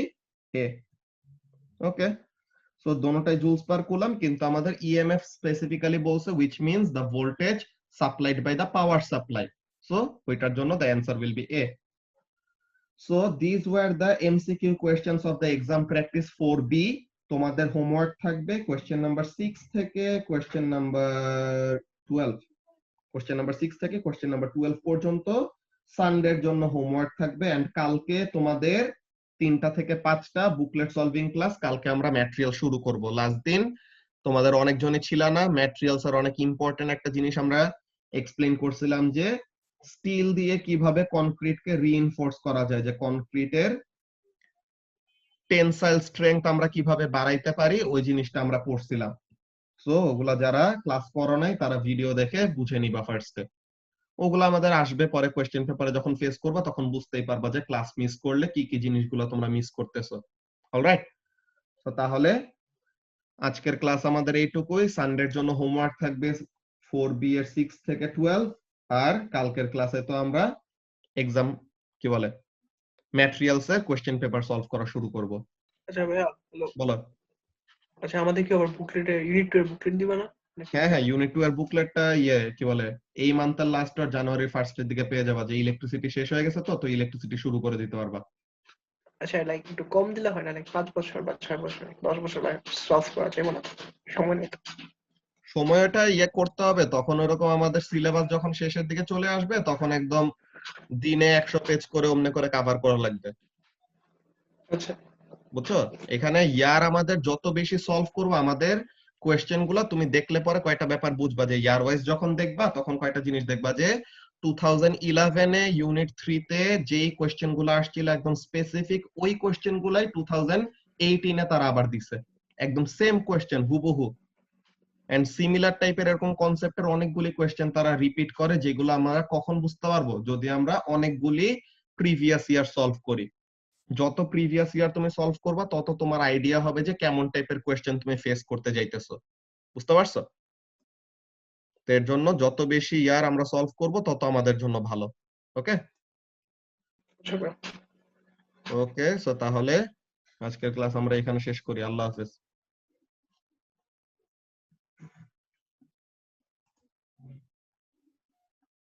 A. Okay, so দোনোটাই জুলস পার কুলাম, কিন্তু আমাদের ইএমএফ স্পেসিফিক্যালি বলছে which means the voltage supplied by the power supply. So ওইটার জন্য the answer will be A. So these were the MCQ questions of the exam practice 4B. তোমাদের homework থাকবে question number 6 থেকে question number 12, question number 6 থেকে question number 12 পর্যন্ত সানডের জন্য homework থাকবে। And কালকে তোমাদের 3টা থেকে 5টা বুকলেট সলভিং ক্লাস। কালকে আমরা ম্যাটেরিয়াল শুরু করব। লাস্ট দিন তোমাদের অনেকজনই ছিল না, ম্যাটেরিয়ালস এর অনেক ইম্পর্টেন্ট একটা জিনিস আমরা এক্সপ্লেইন করছিলাম, যে স্টিল দিয়ে কিভাবে কনক্রিটকে রিইনফোর্স করা যায়, যে কনক্রিটের টেনসাইল স্ট্রেংথ আমরা কিভাবে বাড়াইতে পারি, ওই জিনিসটা আমরা পড়ছিলাম। সো ওগুলা যারা ক্লাস করো নাই তারা ভিডিও দেখে বুঝে নিবা ফার্স্টে। ওগুলা আমাদের আসবে পরে কোয়েশ্চেন পেপারে যখন ফেস করবা, তখন বুঝতেই পারবা যে ক্লাস মিস করলে কি কি জিনিসগুলো তোমরা মিস করতেছো। অলরাইট, তো তাহলে আজকের ক্লাস আমাদের এইটুকুই। সানডের জন্য হোমওয়ার্ক থাকবে 4B এর 6 থেকে 12, আর কালকের ক্লাসে তো আমরা এক্সাম কি বলে ম্যাটেরিয়ালস এর কোশ্চেন পেপার সলভ করা শুরু করব। আচ্ছা ভাইয়া, হ্যালো। বলো। আচ্ছা, আমাদের কি আবার বুকলেটে ইউনিট 2 এর বুকলেট দিবা না? হ্যাঁ হ্যাঁ, ইউনিট 2 এর বুকলেটটা কি বলে এই মান্থের লাস্ট আর জানুয়ারি ফার্স্ট এর দিকে পেয়ে যাবা, যে ইলেকট্রিসিটি শেষ হয়ে গেছে, তো ইলেকট্রিসিটি শুরু করে দিতে পারবা। আচ্ছা, লাইক একটু কম দিলে হয় না? লাইক 5 বছর বা 6 বছর 10 বছর সলভ করা যায় না? সময় নেই তো। সময়টা করতে হবে, তখন ওরকম আমাদের সিলেবাস যখন শেষের দিকে চলে আসবে, তখন একদম দিনে 100 পেজ করে অমনে করে কভার করা লাগবে। আচ্ছা, বুঝছো? এখানে ইয়ার আমাদের যত বেশি সলভ করবো, আমাদের কোয়েশ্চেন গুলা তুমি দেখলে পরে কয়টা ব্যাপার বুঝবা, যে ইয়ার ওয়াইজ যখন দেখবা তখন কয়টা জিনিস দেখবা, যে 2011 এ ইউনিট 3 তে যেই কোয়েশ্চেন গুলো আসছিল একদম স্পেসিফিক, ওই কোয়েশ্চেন গুলাই 2018 এ তারা আবার দিছে, একদম সেম কোয়েশ্চেন হুবহু। এন্ড সিমিলার টাইপের এরকম কনসেপ্টের অনেকগুলি কোয়েশ্চেন তারা রিপিট করে, যেগুলো আমরা কখন বুঝতে পারবো, যদি আমরা অনেকগুলি প্রিভিয়াস ইয়ার সলভ করি। যত প্রিভিয়াস ইয়ার তুমি সলভ করবা, তত তোমার আইডিয়া হবে যে কেমন টাইপের কোয়েশ্চেন তুমি ফেস করতে যাইতেছো। বুঝতে পারছো? তো এর জন্য যত বেশি ইয়ার আমরা সলভ করব, তত আমাদের জন্য ভালো। ওকে। আচ্ছা ভাইয়া। ওকে, সো তাহলে আজকের ক্লাস আমরা এখানে শেষ করি। আল্লাহ হাফেজ।